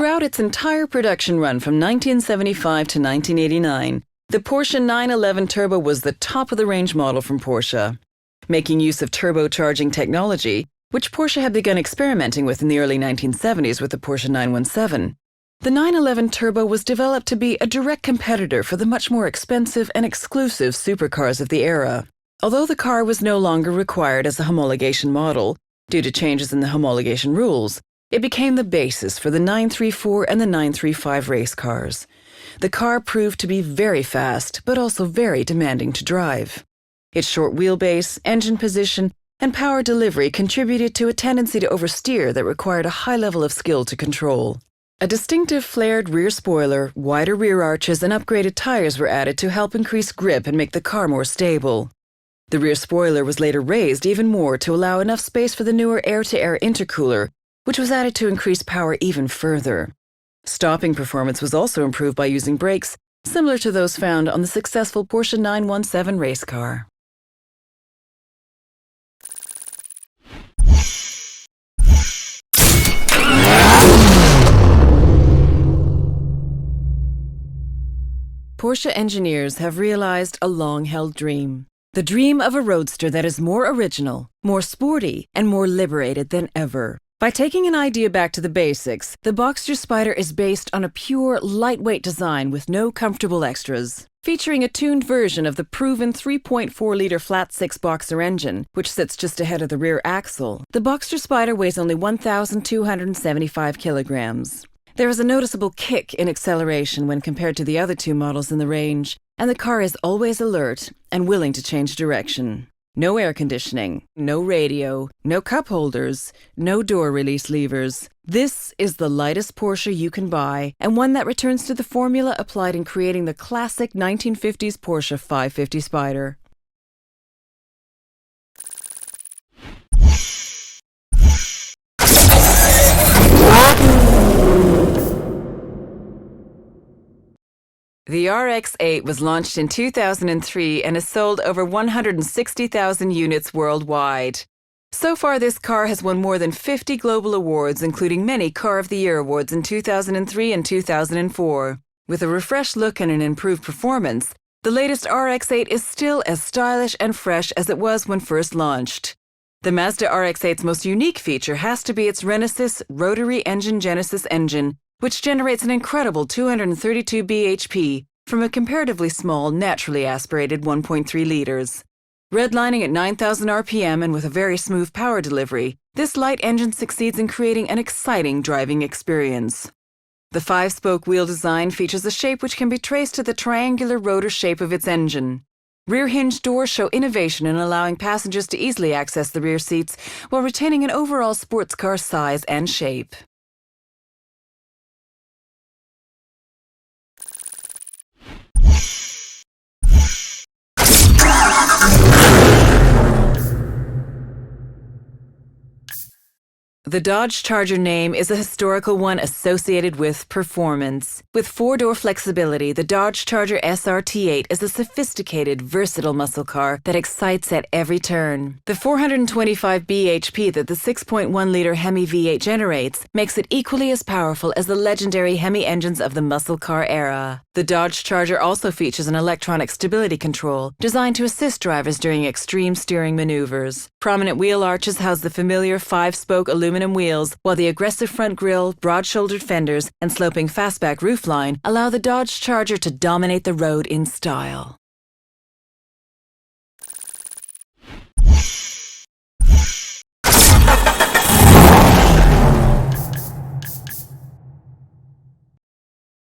Throughout its entire production run from 1975 to 1989, the Porsche 911 Turbo was the top-of-the-range model from Porsche. Making use of turbocharging technology, which Porsche had begun experimenting with in the early 1970s with the Porsche 917, the 911 Turbo was developed to be a direct competitor for the much more expensive and exclusive supercars of the era. Although the car was no longer required as a homologation model, due to changes in the homologation rules, it became the basis for the 934 and the 935 race cars. The car proved to be very fast, but also very demanding to drive. Its short wheelbase, engine position, and power delivery contributed to a tendency to oversteer that required a high level of skill to control. A distinctive flared rear spoiler, wider rear arches, and upgraded tires were added to help increase grip and make the car more stable. The rear spoiler was later raised even more to allow enough space for the newer air-to-air intercooler, which was added to increase power even further. Stopping performance was also improved by using brakes similar to those found on the successful Porsche 917 race car. Porsche engineers have realized a long-held dream. The dream of a roadster that is more original, more sporty, and more liberated than ever. By taking an idea back to the basics, the Boxster Spyder is based on a pure, lightweight design with no comfortable extras. Featuring a tuned version of the proven 3.4-liter flat-six Boxer engine, which sits just ahead of the rear axle, the Boxster Spyder weighs only 1,275 kilograms. There is a noticeable kick in acceleration when compared to the other two models in the range, and the car is always alert and willing to change direction. No air conditioning, no radio, no cup holders, no door release levers. This is the lightest Porsche you can buy, and one that returns to the formula applied in creating the classic 1950s Porsche 550 Spyder. The RX-8 was launched in 2003 and has sold over 160,000 units worldwide. So far, this car has won more than 50 global awards, including many Car of the Year awards in 2003 and 2004. With a refreshed look and an improved performance, the latest RX-8 is still as stylish and fresh as it was when first launched. The Mazda RX-8's most unique feature has to be its Renesys rotary engine Genesis engine, which generates an incredible 232 bhp from a comparatively small, naturally aspirated 1.3 liters. Redlining at 9,000 RPM and with a very smooth power delivery, this light engine succeeds in creating an exciting driving experience. The five-spoke wheel design features a shape which can be traced to the triangular rotor shape of its engine. Rear hinge doors show innovation in allowing passengers to easily access the rear seats while retaining an overall sports car size and shape. The Dodge Charger name is a historical one associated with performance. With four-door flexibility, the Dodge Charger SRT8 is a sophisticated, versatile muscle car that excites at every turn. The 425 bhp that the 6.1-liter Hemi V8 generates makes it equally as powerful as the legendary Hemi engines of the muscle car era. The Dodge Charger also features an electronic stability control designed to assist drivers during extreme steering maneuvers. Prominent wheel arches house the familiar five-spoke aluminum wheels, while the aggressive front grille, broad-shouldered fenders, and sloping fastback roofline allow the Dodge Charger to dominate the road in style.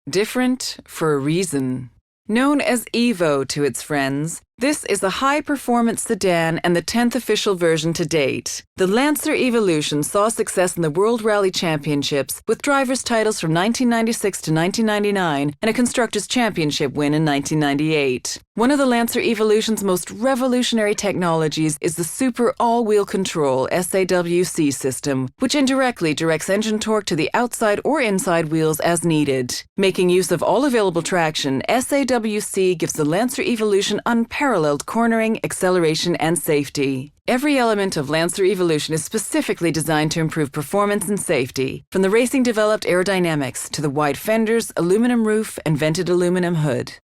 Different for a reason. Known as Evo to its friends, this is a high-performance sedan and the 10th official version to date. The Lancer Evolution saw success in the World Rally Championships with drivers' titles from 1996 to 1999 and a Constructors' Championship win in 1998. One of the Lancer Evolution's most revolutionary technologies is the Super All-Wheel Control SAWC system, which indirectly directs engine torque to the outside or inside wheels as needed. Making use of all available traction, SAWC gives the Lancer Evolution unparalleled unparalleled cornering, acceleration, and safety. Every element of Lancer Evolution is specifically designed to improve performance and safety, from the racing-developed aerodynamics to the wide fenders, aluminum roof, and vented aluminum hood.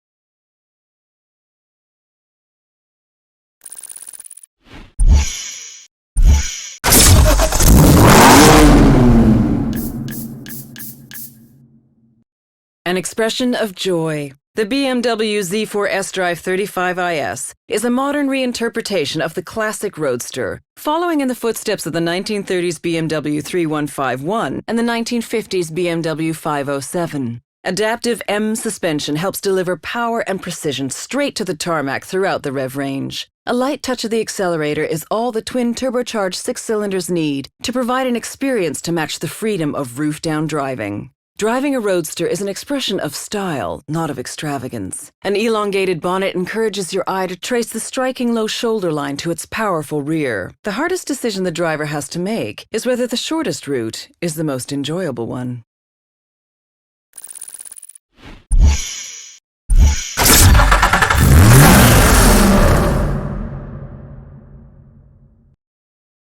An expression of joy. The BMW Z4 S-Drive 35IS is a modern reinterpretation of the classic Roadster, following in the footsteps of the 1930s BMW 3151 and the 1950s BMW 507. Adaptive M suspension helps deliver power and precision straight to the tarmac throughout the rev range. A light touch of the accelerator is all the twin turbocharged 6 cylinders need to provide an experience to match the freedom of roof-down driving. Driving a Roadster is an expression of style, not of extravagance. An elongated bonnet encourages your eye to trace the striking low shoulder line to its powerful rear. The hardest decision the driver has to make is whether the shortest route is the most enjoyable one.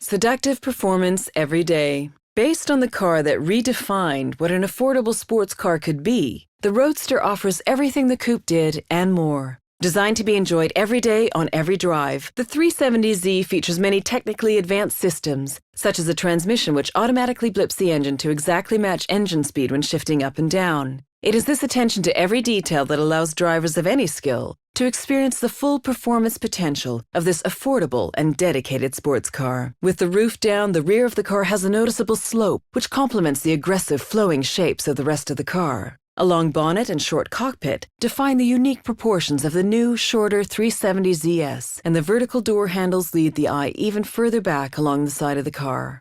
Seductive performance every day. Based on the car that redefined what an affordable sports car could be, the Roadster offers everything the coupe did and more. Designed to be enjoyed every day on every drive, the 370Z features many technically advanced systems, such as a transmission which automatically blips the engine to exactly match engine speed when shifting up and down. It is this attention to every detail that allows drivers of any skill to experience the full performance potential of this affordable and dedicated sports car. With the roof down, the rear of the car has a noticeable slope, which complements the aggressive flowing shapes of the rest of the car. A long bonnet and short cockpit define the unique proportions of the new, shorter 370ZS, and the vertical door handles lead the eye even further back along the side of the car.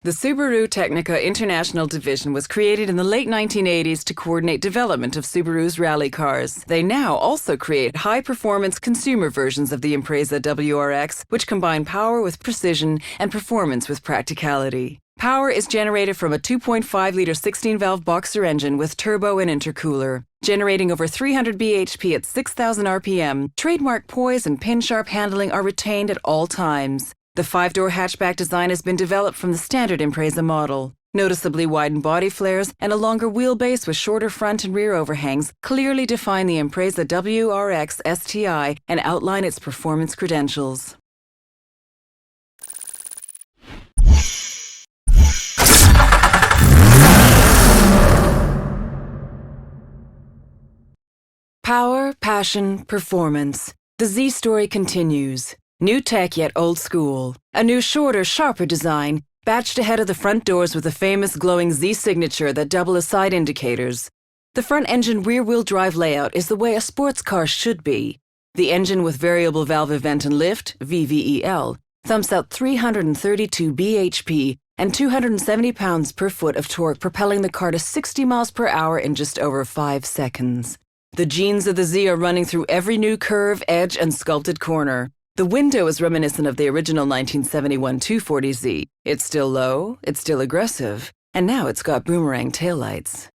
The Subaru Technica International Division was created in the late 1980s to coordinate development of Subaru's rally cars. They now also create high-performance consumer versions of the Impreza WRX, which combine power with precision and performance with practicality. Power is generated from a 2.5-liter 16-valve boxer engine with turbo and intercooler. Generating over 300 bhp at 6,000 RPM, trademark poise and pin-sharp handling are retained at all times. The 5-door hatchback design has been developed from the standard Impreza model. Noticeably widened body flares and a longer wheelbase with shorter front and rear overhangs clearly define the Impreza WRX STI and outline its performance credentials. Power, passion, performance. The Z story continues. New tech yet old school. A new shorter, sharper design, batched ahead of the front doors with the famous glowing Z signature that double as side indicators. The front engine rear-wheel drive layout is the way a sports car should be. The engine with variable valve event and lift, VVEL, thumps out 332 bhp and 270 pounds per foot of torque, propelling the car to 60 miles per hour in just over 5 seconds. The genes of the Z are running through every new curve, edge, and sculpted corner. The window is reminiscent of the original 1971 240Z. It's still low, it's still aggressive, and now it's got boomerang taillights.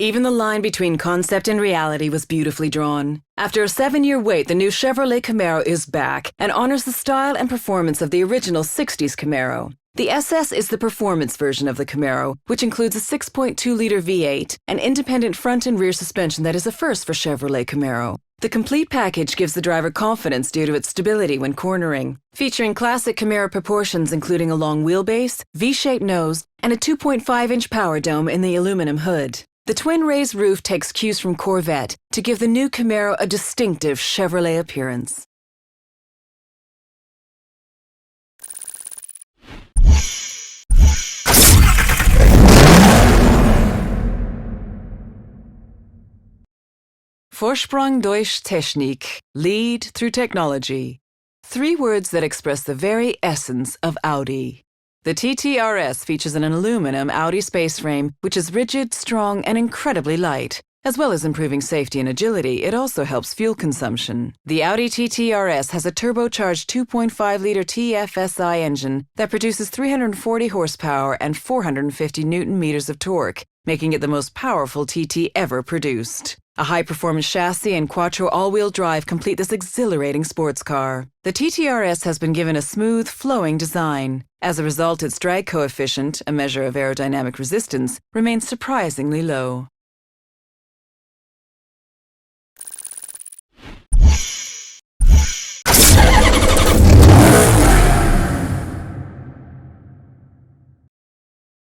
Even the line between concept and reality was beautifully drawn. After a 7-year wait, the new Chevrolet Camaro is back and honors the style and performance of the original 60s Camaro. The SS is the performance version of the Camaro, which includes a 6.2-liter V8 and independent front and rear suspension that is a first for Chevrolet Camaro. The complete package gives the driver confidence due to its stability when cornering, featuring classic Camaro proportions including a long wheelbase, V-shaped nose, and a 2.5-inch power dome in the aluminum hood. The twin raised roof takes cues from Corvette to give the new Camaro a distinctive Chevrolet appearance. Vorsprung durch Technik, lead through technology. Three words that express the very essence of Audi. The TT-RS features an aluminum Audi space frame, which is rigid, strong, and incredibly light. As well as improving safety and agility, it also helps fuel consumption. The Audi TT-RS has a turbocharged 2.5-liter TFSI engine that produces 340 horsepower and 450 newton-meters of torque, making it the most powerful TT ever produced. A high-performance chassis and quattro all-wheel drive complete this exhilarating sports car. The TT-RS has been given a smooth, flowing design. As a result, its drag coefficient, a measure of aerodynamic resistance, remains surprisingly low.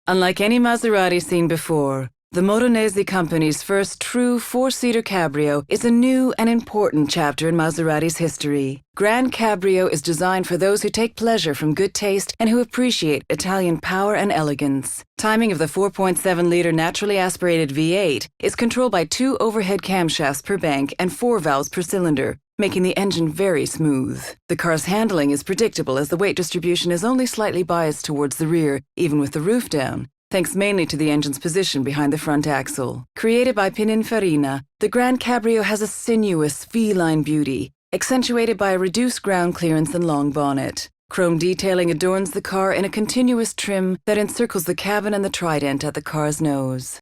Unlike any Maserati seen before, the Modenese company's first true four-seater cabrio is a new and important chapter in Maserati's history. Grand Cabrio is designed for those who take pleasure from good taste and who appreciate Italian power and elegance. Timing of the 4.7-liter naturally aspirated V8 is controlled by 2 overhead camshafts per bank and 4 valves per cylinder, making the engine very smooth. The car's handling is predictable as the weight distribution is only slightly biased towards the rear, even with the roof down, thanks mainly to the engine's position behind the front axle. Created by Pininfarina, the Grand Cabrio has a sinuous, feline beauty, accentuated by a reduced ground clearance and long bonnet. Chrome detailing adorns the car in a continuous trim that encircles the cabin and the trident at the car's nose.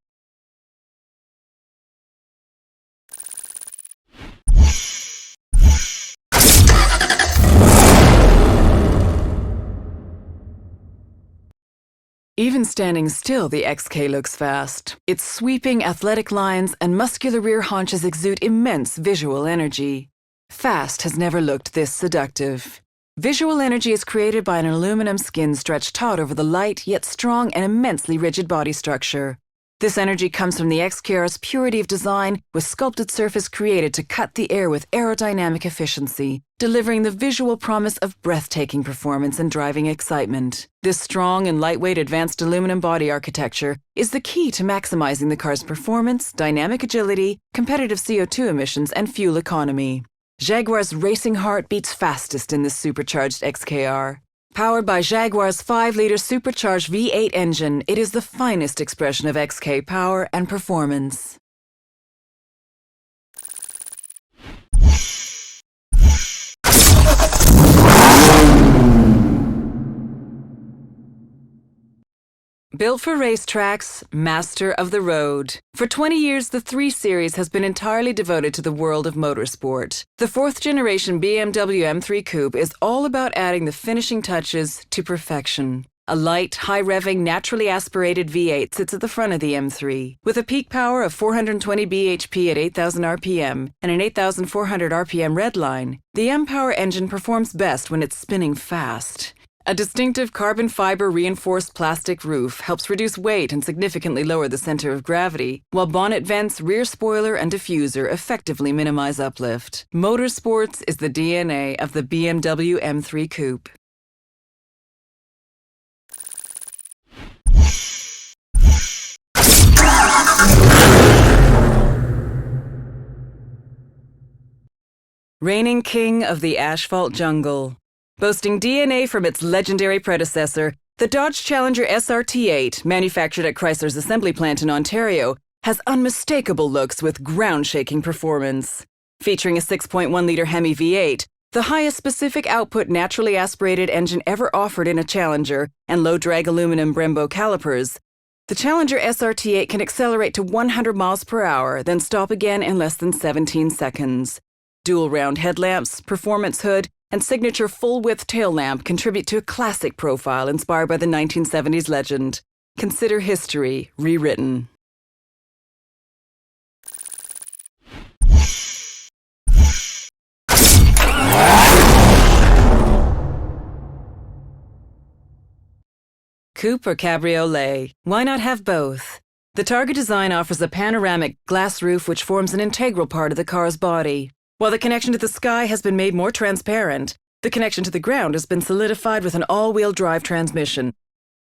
Even standing still, the XK looks fast. Its sweeping, athletic lines and muscular rear haunches exude immense visual energy. Fast has never looked this seductive. Visual energy is created by an aluminum skin stretched taut over the light, yet strong and immensely rigid body structure. This energy comes from the XKR's purity of design, with sculpted surface created to cut the air with aerodynamic efficiency, delivering the visual promise of breathtaking performance and driving excitement. This strong and lightweight advanced aluminum body architecture is the key to maximizing the car's performance, dynamic agility, competitive CO2 emissions, and fuel economy. Jaguar's racing heart beats fastest in this supercharged XKR. Powered by Jaguar's 5-liter supercharged V8 engine, it is the finest expression of XK power and performance. Built for racetracks, master of the road. For 20 years, the 3 Series has been entirely devoted to the world of motorsport. The 4th-generation BMW M3 Coupe is all about adding the finishing touches to perfection. A light, high-revving, naturally aspirated V8 sits at the front of the M3. With a peak power of 420 bhp at 8,000 RPM and an 8,400 RPM redline, the M-Power engine performs best when it's spinning fast. A distinctive carbon fiber reinforced plastic roof helps reduce weight and significantly lower the center of gravity, while bonnet vents, rear spoiler, and diffuser effectively minimize uplift. Motorsports is the DNA of the BMW M3 Coupe. Reigning king of the asphalt jungle. Boasting DNA from its legendary predecessor, the Dodge Challenger SRT8, manufactured at Chrysler's assembly plant in Ontario, has unmistakable looks with ground-shaking performance. Featuring a 6.1-liter Hemi V8, the highest specific output naturally aspirated engine ever offered in a Challenger, and low-drag aluminum Brembo calipers, the Challenger SRT8 can accelerate to 100 miles per hour, then stop again in less than 17 seconds. Dual round headlamps, performance hood, and signature full-width tail lamp contribute to a classic profile inspired by the 1970s legend. Consider history rewritten. Coupe or cabriolet? Why not have both? The Targa design offers a panoramic glass roof which forms an integral part of the car's body. While the connection to the sky has been made more transparent, the connection to the ground has been solidified with an all-wheel drive transmission.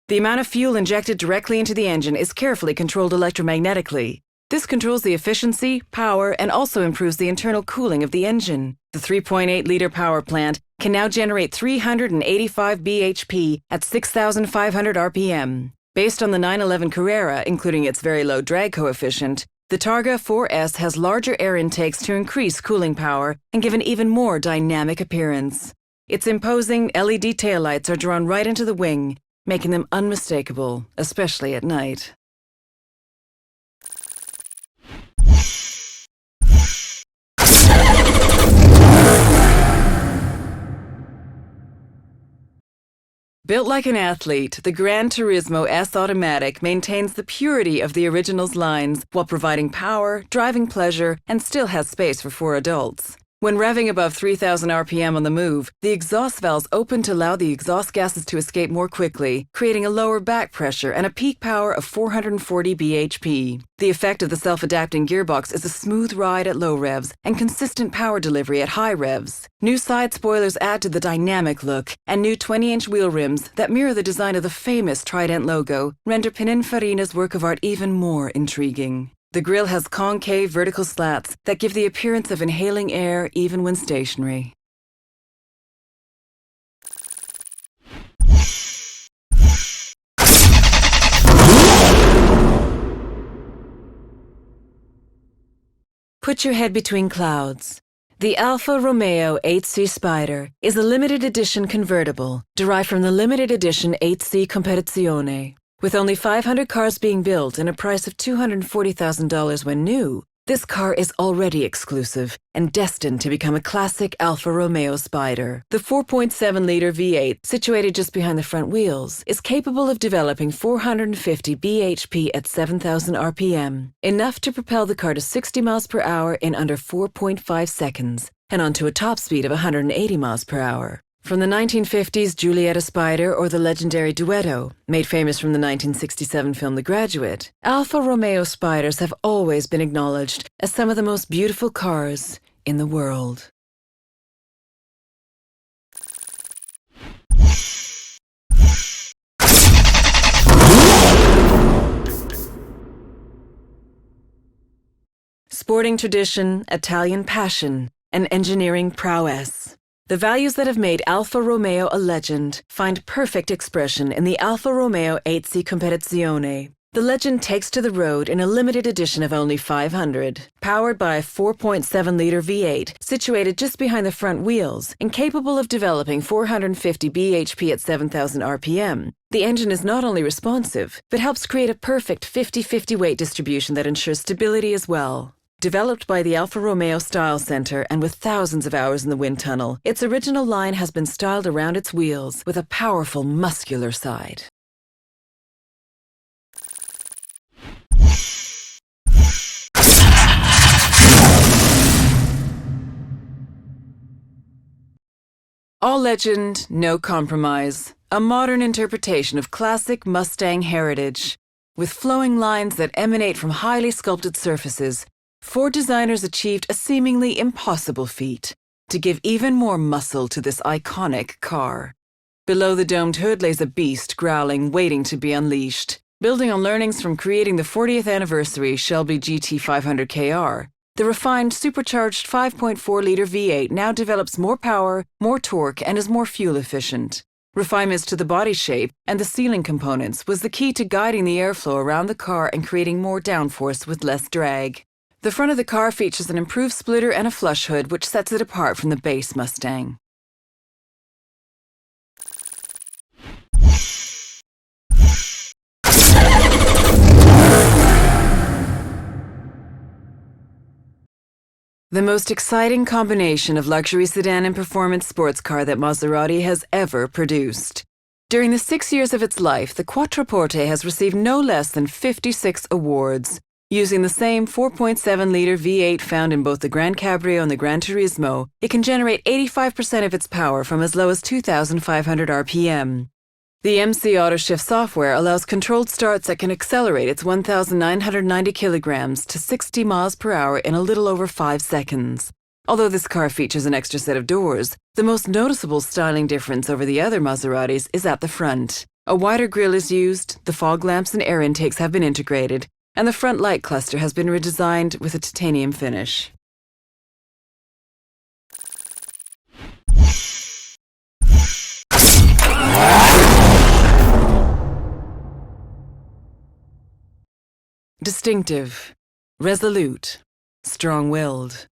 The amount of fuel injected directly into the engine is carefully controlled electromagnetically. This controls the efficiency, power, and also improves the internal cooling of the engine. The 3.8-liter power plant can now generate 385 bhp at 6,500 RPM. Based on the 911 Carrera, including its very low drag coefficient, the Targa 4S has larger air intakes to increase cooling power and give an even more dynamic appearance. Its imposing LED taillights are drawn right into the wing, making them unmistakable, especially at night. Built like an athlete, the Gran Turismo S Automatic maintains the purity of the original's lines while providing power, driving pleasure, and still has space for 4 adults. When revving above 3,000 RPM on the move, the exhaust valves open to allow the exhaust gases to escape more quickly, creating a lower back pressure and a peak power of 440 bhp. The effect of the self-adapting gearbox is a smooth ride at low revs and consistent power delivery at high revs. New side spoilers add to the dynamic look, and new 20-inch wheel rims that mirror the design of the famous Trident logo render Pininfarina's work of art even more intriguing. The grille has concave vertical slats that give the appearance of inhaling air even when stationary. Put your head between clouds. The Alfa Romeo 8C Spider is a limited edition convertible derived from the limited edition 8C Competizione. With only 500 cars being built and a price of $240,000 when new, this car is already exclusive and destined to become a classic Alfa Romeo Spider. The 4.7-liter V8, situated just behind the front wheels, is capable of developing 450 bhp at 7,000 RPM, enough to propel the car to 60 miles per hour in under 4.5 seconds, and onto a top speed of 180 miles per hour. From the 1950s Giulietta Spider or the legendary Duetto, made famous from the 1967 film The Graduate, Alfa Romeo Spiders have always been acknowledged as some of the most beautiful cars in the world. Sporting tradition, Italian passion, and engineering prowess. The values that have made Alfa Romeo a legend find perfect expression in the Alfa Romeo 8C Competizione. The legend takes to the road in a limited edition of only 500. Powered by a 4.7-liter V8 situated just behind the front wheels and capable of developing 450 bhp at 7,000 RPM, the engine is not only responsive, but helps create a perfect 50-50 weight distribution that ensures stability as well. Developed by the Alfa Romeo Style Center and with thousands of hours in the wind tunnel, its original line has been styled around its wheels with a powerful, muscular side. All legend, no compromise. A modern interpretation of classic Mustang heritage. With flowing lines that emanate from highly sculpted surfaces, Ford designers achieved a seemingly impossible feat, to give even more muscle to this iconic car. Below the domed hood lays a beast growling, waiting to be unleashed. Building on learnings from creating the 40th anniversary Shelby GT 500 KR, the refined supercharged 5.4-liter V8 now develops more power, more torque, and is more fuel efficient. Refinements to the body shape and the sealing components was the key to guiding the airflow around the car and creating more downforce with less drag. The front of the car features an improved splitter and a flush hood, which sets it apart from the base Mustang. The most exciting combination of luxury sedan and performance sports car that Maserati has ever produced. During the 6 years of its life, the Quattroporte has received no less than 56 awards. Using the same 4.7-liter V8 found in both the Gran Cabrio and the Gran Turismo, it can generate 85% of its power from as low as 2,500 RPM. The MC AutoShift software allows controlled starts that can accelerate its 1,990 kilograms to 60 miles per hour in a little over 5 seconds. Although this car features an extra set of doors, the most noticeable styling difference over the other Maseratis is at the front. A wider grille is used, the fog lamps and air intakes have been integrated, and the front light cluster has been redesigned with a titanium finish. Distinctive, resolute, strong-willed.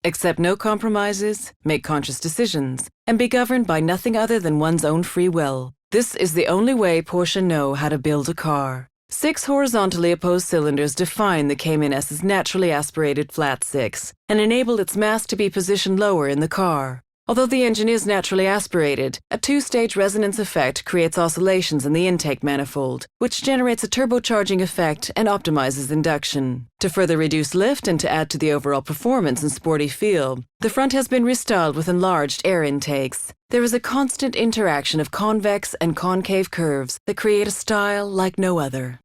Accept no compromises, make conscious decisions, and be governed by nothing other than one's own free will. This is the only way Porsche know how to build a car. 6 horizontally opposed cylinders define the Cayman-S's naturally aspirated flat 6 and enable its mass to be positioned lower in the car. Although the engine is naturally aspirated, a 2-stage resonance effect creates oscillations in the intake manifold, which generates a turbocharging effect and optimizes induction. To further reduce lift and to add to the overall performance and sporty feel, the front has been restyled with enlarged air intakes. There is a constant interaction of convex and concave curves that create a style like no other.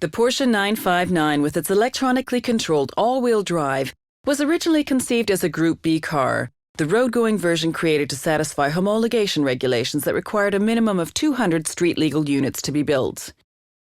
The Porsche 959, with its electronically controlled all-wheel drive, was originally conceived as a Group B car, the road-going version created to satisfy homologation regulations that required a minimum of 200 street-legal units to be built.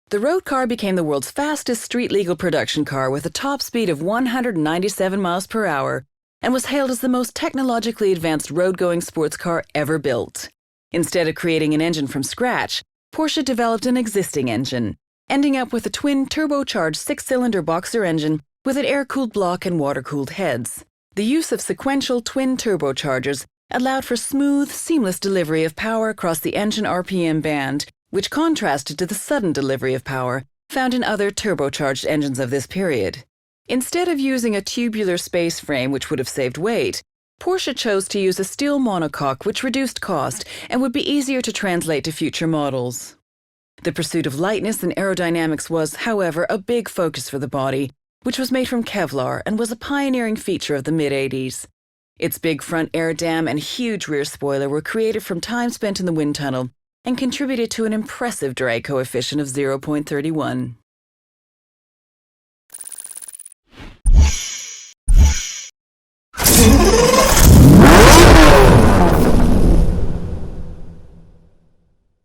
The road car became the world's fastest street-legal production car with a top speed of 197 miles per hour and was hailed as the most technologically advanced road-going sports car ever built. Instead of creating an engine from scratch, Porsche developed an existing engine, ending up with a twin turbocharged 6-cylinder boxer engine with an air-cooled block and water-cooled heads. The use of sequential twin turbochargers allowed for smooth, seamless delivery of power across the engine RPM band, which contrasted to the sudden delivery of power found in other turbocharged engines of this period. Instead of using a tubular space frame, which would have saved weight, Porsche chose to use a steel monocoque, which reduced cost and would be easier to translate to future models. The pursuit of lightness and aerodynamics was, however, a big focus for the body, which was made from Kevlar and was a pioneering feature of the mid-80s. Its big front air dam and huge rear spoiler were created from time spent in the wind tunnel and contributed to an impressive drag coefficient of 0.31.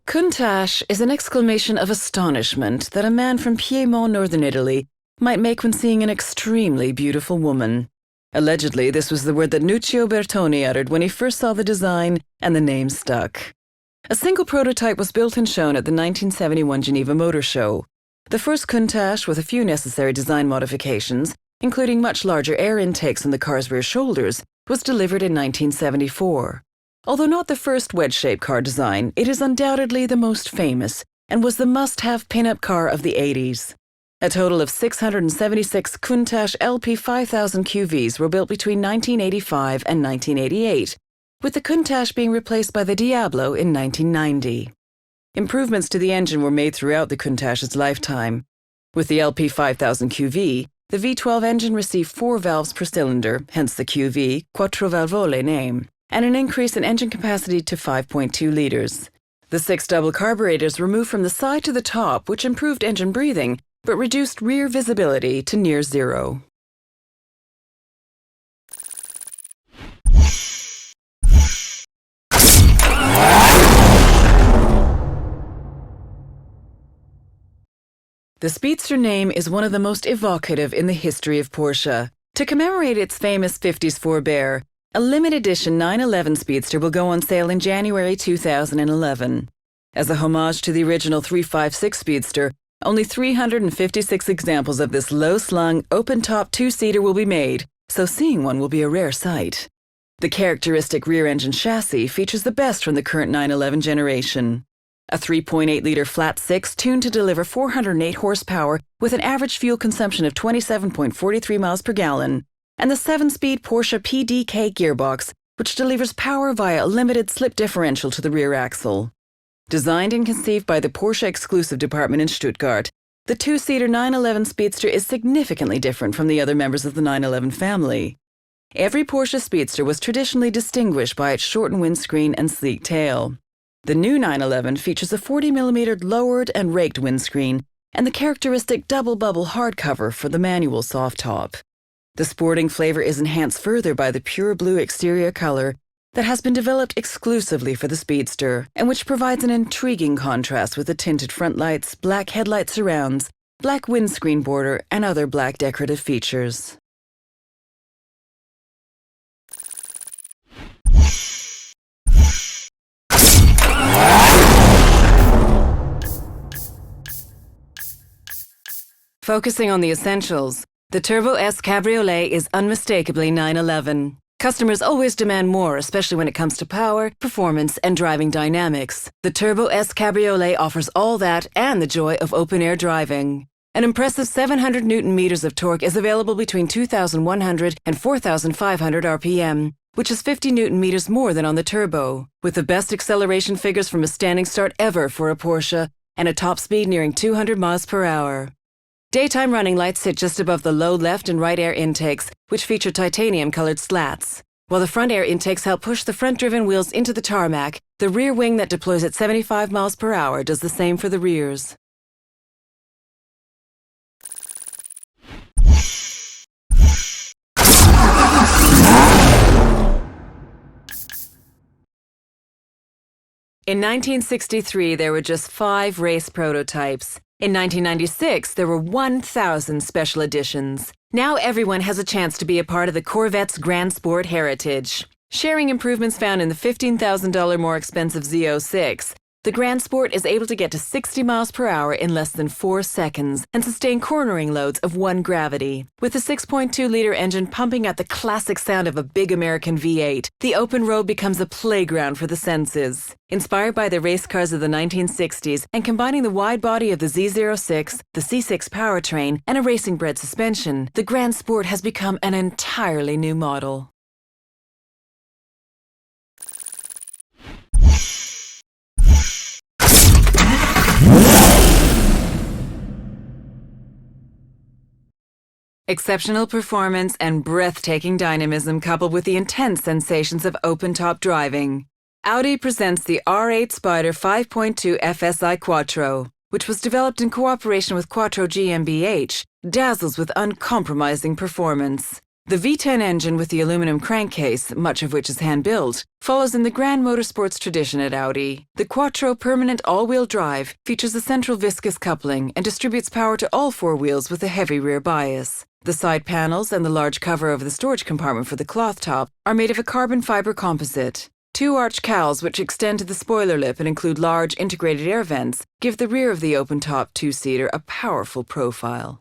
Countach is an exclamation of astonishment that a man from Piedmont, northern Italy, might make when seeing an extremely beautiful woman. Allegedly, this was the word that Nuccio Bertoni uttered when he first saw the design, and the name stuck. A single prototype was built and shown at the 1971 Geneva Motor Show. The first Countach, with a few necessary design modifications, including much larger air intakes on the car's rear shoulders, was delivered in 1974. Although not the first wedge-shaped car design, it is undoubtedly the most famous and was the must-have pin-up car of the 80s. A total of 676 Countach LP 5000 QVs were built between 1985 and 1988, with the Countach being replaced by the Diablo in 1990. Improvements to the engine were made throughout the Countach's lifetime. With the LP 5000 QV, the V12 engine received 4 valves per cylinder, hence the QV, Quattro Valvole name, and an increase in engine capacity to 5.2 liters. The 6 double carburetors were moved from the side to the top, which improved engine breathing, but reduced rear visibility to near zero. The Speedster name is one of the most evocative in the history of Porsche. To commemorate its famous 50s forebear, a limited edition 911 Speedster will go on sale in January 2011. As a homage to the original 356 Speedster, only 356 examples of this low-slung, open-top 2-seater will be made, so seeing one will be a rare sight. The characteristic rear-engine chassis features the best from the current 911 generation. A 3.8-liter flat 6 tuned to deliver 408 horsepower with an average fuel consumption of 27.43 miles per gallon, and the 7-speed Porsche PDK gearbox, which delivers power via a limited slip differential to the rear axle. Designed and conceived by the Porsche exclusive department in Stuttgart, the 2-seater 911 Speedster is significantly different from the other members of the 911 family. Every Porsche Speedster was traditionally distinguished by its shortened windscreen and sleek tail. The new 911 features a 40mm lowered and raked windscreen and the characteristic double-bubble hardcover for the manual soft top. The sporting flavor is enhanced further by the pure blue exterior color that has been developed exclusively for the Speedster and which provides an intriguing contrast with the tinted front lights, black headlight surrounds, black windscreen border, and other black decorative features. Focusing on the essentials, the Turbo S Cabriolet is unmistakably 911. Customers always demand more, especially when it comes to power, performance, and driving dynamics. The Turbo S Cabriolet offers all that and the joy of open-air driving. An impressive 700 Newton-meters of torque is available between 2,100 and 4,500 RPM, which is 50 Newton-meters more than on the Turbo, with the best acceleration figures from a standing start ever for a Porsche, and a top speed nearing 200 miles per hour. Daytime running lights sit just above the low left and right air intakes, which feature titanium-colored slats. While the front air intakes help push the front-driven wheels into the tarmac, the rear wing that deploys at 75 miles per hour does the same for the rears. In 1963, there were just 5 race prototypes. In 1996, there were 1,000 special editions. Now everyone has a chance to be a part of the Corvette's Grand Sport heritage. Sharing improvements found in the $15,000 more expensive Z06, the Grand Sport is able to get to 60 miles per hour in less than 4 seconds and sustain cornering loads of 1 gravity. With the 6.2-liter engine pumping out the classic sound of a big American V8, the open road becomes a playground for the senses. Inspired by the race cars of the 1960s and combining the wide body of the Z06, the C6 powertrain, and a racing-bred suspension, the Grand Sport has become an entirely new model. Exceptional performance and breathtaking dynamism coupled with the intense sensations of open-top driving. Audi presents the R8 Spider 5.2 FSI Quattro, which was developed in cooperation with Quattro GmbH, dazzles with uncompromising performance. The V10 engine with the aluminum crankcase, much of which is hand-built, follows in the grand motorsports tradition at Audi. The Quattro permanent all-wheel drive features a central viscous coupling and distributes power to all 4 wheels with a heavy rear bias. The side panels and the large cover over the storage compartment for the cloth top are made of a carbon fiber composite. 2 arch cowls, which extend to the spoiler lip and include large integrated air vents, give the rear of the open-top 2-seater a powerful profile.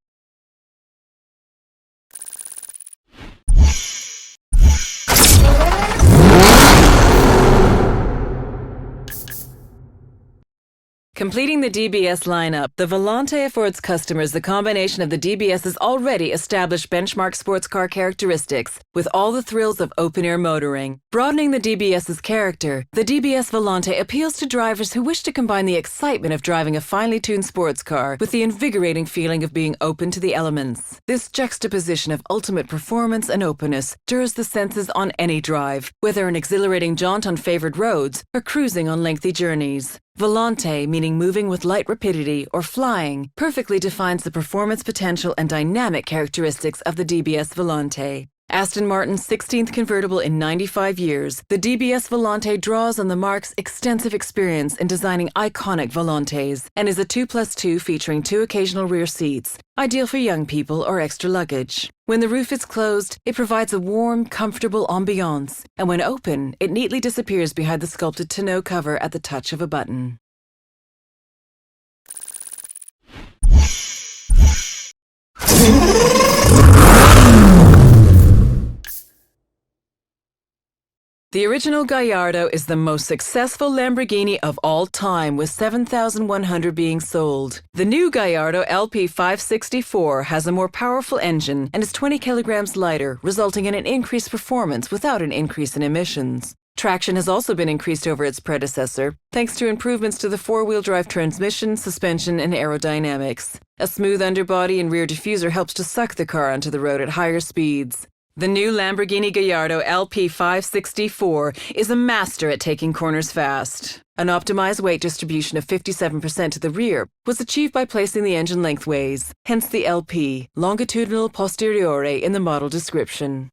Completing the DBS lineup, the Volante affords customers the combination of the DBS's already established benchmark sports car characteristics with all the thrills of open-air motoring. Broadening the DBS's character, the DBS Volante appeals to drivers who wish to combine the excitement of driving a finely tuned sports car with the invigorating feeling of being open to the elements. This juxtaposition of ultimate performance and openness stirs the senses on any drive, whether an exhilarating jaunt on favored roads or cruising on lengthy journeys. Volante, meaning moving with light rapidity or flying, perfectly defines the performance potential and dynamic characteristics of the DBS Volante. Aston Martin's 16th convertible in 95 years, the DBS Volante draws on the marque's extensive experience in designing iconic Volantes and is a 2+2 featuring 2 occasional rear seats, ideal for young people or extra luggage. When the roof is closed, it provides a warm, comfortable ambiance, and when open, it neatly disappears behind the sculpted tonneau cover at the touch of a button. The original Gallardo is the most successful Lamborghini of all time, with 7,100 being sold. The new Gallardo LP 564 has a more powerful engine and is 20 kilograms lighter, resulting in an increased performance without an increase in emissions. Traction has also been increased over its predecessor, thanks to improvements to the 4-wheel drive transmission, suspension, and aerodynamics. A smooth underbody and rear diffuser helps to suck the car onto the road at higher speeds. The new Lamborghini Gallardo LP 564 is a master at taking corners fast. An optimized weight distribution of 57% to the rear was achieved by placing the engine lengthways, hence the LP, longitudinal posteriore, in the model description.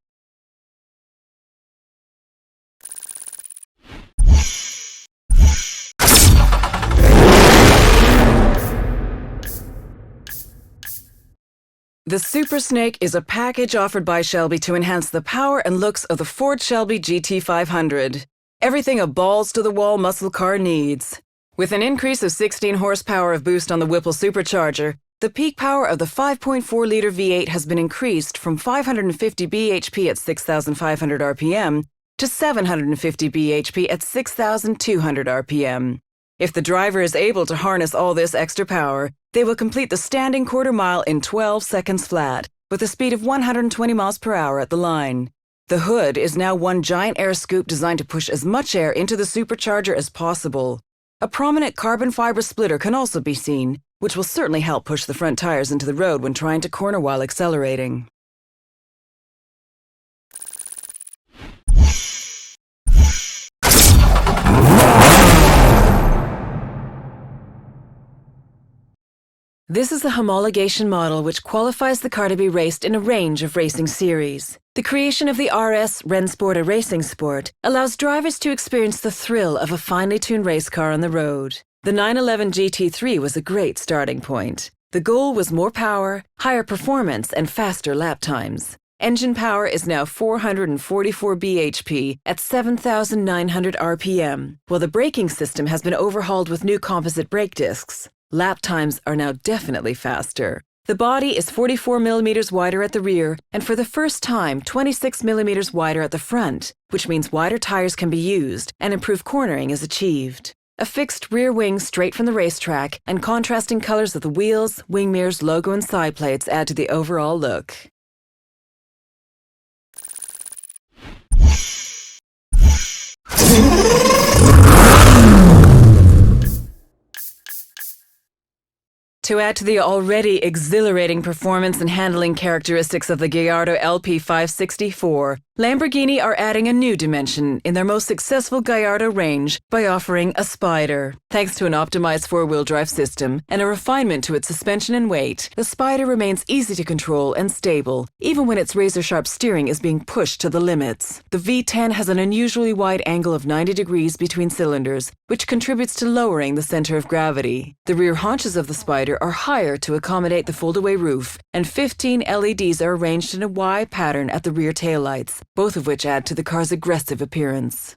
The Super Snake is a package offered by Shelby to enhance the power and looks of the Ford Shelby GT500. Everything a balls-to-the-wall muscle car needs. With an increase of 16 horsepower of boost on the Whipple supercharger, the peak power of the 5.4-liter V8 has been increased from 550 bhp at 6,500 RPM to 750 bhp at 6,200 RPM. If the driver is able to harness all this extra power, they will complete the standing quarter mile in 12 seconds flat, with a speed of 120 miles per hour at the line. The hood is now one giant air scoop designed to push as much air into the supercharger as possible. A prominent carbon fiber splitter can also be seen, which will certainly help push the front tires into the road when trying to corner while accelerating. This is the homologation model which qualifies the car to be raced in a range of racing series. The creation of the RS Rennsport, a racing sport, allows drivers to experience the thrill of a finely tuned race car on the road. The 911 GT3 was a great starting point. The goal was more power, higher performance, and faster lap times. Engine power is now 444 bhp at 7,900 RPM, while the braking system has been overhauled with new composite brake discs. Lap times are now definitely faster. The body is 44 millimeters wider at the rear, and for the first time, 26 millimeters wider at the front, which means wider tires can be used and improved cornering is achieved. A fixed rear wing straight from the racetrack and contrasting colors of the wheels, wing mirrors, logo, and side plates add to the overall look. To add to the already exhilarating performance and handling characteristics of the Gallardo LP564, Lamborghini are adding a new dimension in their most successful Gallardo range by offering a Spider. Thanks to an optimized four-wheel drive system and a refinement to its suspension and weight, the Spider remains easy to control and stable, even when its razor-sharp steering is being pushed to the limits. The V10 has an unusually wide angle of 90 degrees between cylinders, which contributes to lowering the center of gravity. The rear haunches of the Spider are higher to accommodate the foldaway roof, and 15 LEDs are arranged in a Y pattern at the rear taillights, both of which add to the car's aggressive appearance.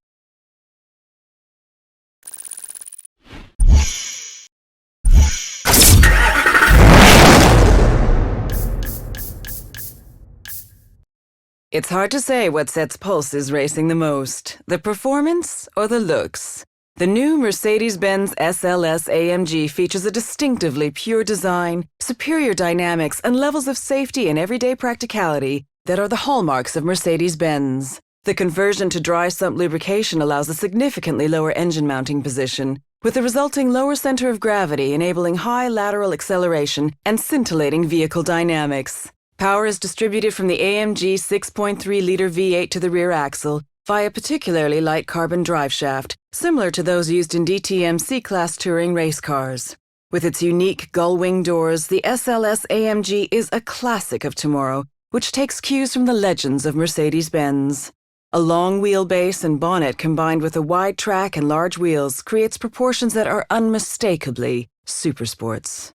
It's hard to say what sets pulses racing the most, the performance or the looks. The new Mercedes-Benz SLS AMG features a distinctively pure design, superior dynamics, and levels of safety and everyday practicality that are the hallmarks of Mercedes-Benz. The conversion to dry sump lubrication allows a significantly lower engine mounting position, with the resulting lower center of gravity enabling high lateral acceleration and scintillating vehicle dynamics. Power is distributed from the AMG 6.3-liter V8 to the rear axle via particularly light carbon driveshaft, similar to those used in DTM C-Class touring race cars. With its unique gull-wing doors, the SLS AMG is a classic of tomorrow, which takes cues from the legends of Mercedes-Benz. A long wheelbase and bonnet combined with a wide track and large wheels creates proportions that are unmistakably supersports.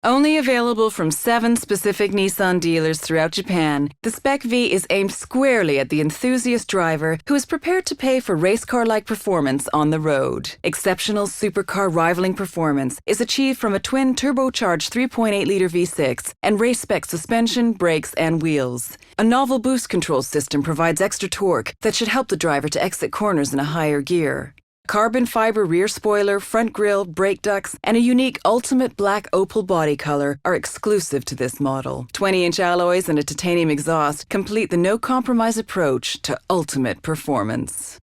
Only available from 7 specific Nissan dealers throughout Japan, the Spec V is aimed squarely at the enthusiast driver who is prepared to pay for race car-like performance on the road. Exceptional supercar rivaling performance is achieved from a twin turbocharged 3.8-liter V6 and race-spec suspension, brakes, and wheels. A novel boost control system provides extra torque that should help the driver to exit corners in a higher gear. Carbon fiber rear spoiler, front grille, brake ducts, and a unique ultimate black opal body color are exclusive to this model. 20-inch alloys and a titanium exhaust complete the no-compromise approach to ultimate performance.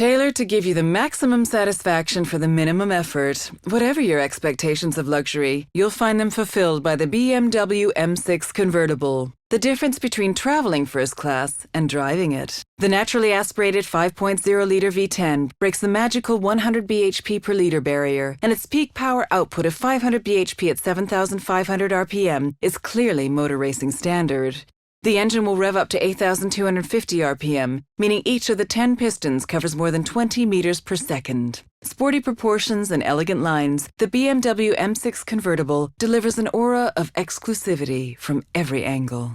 Tailored to give you the maximum satisfaction for the minimum effort. Whatever your expectations of luxury, you'll find them fulfilled by the BMW M6 convertible. the difference between traveling first class and driving it. The naturally aspirated 5.0-liter V10 breaks the magical 100 bhp per liter barrier, and its peak power output of 500 bhp at 7,500 rpm is clearly motor racing standard. The engine will rev up to 8,250 rpm, meaning each of the 10 pistons covers more than 20 meters per second. Sporty proportions and elegant lines, the BMW M6 convertible delivers an aura of exclusivity from every angle.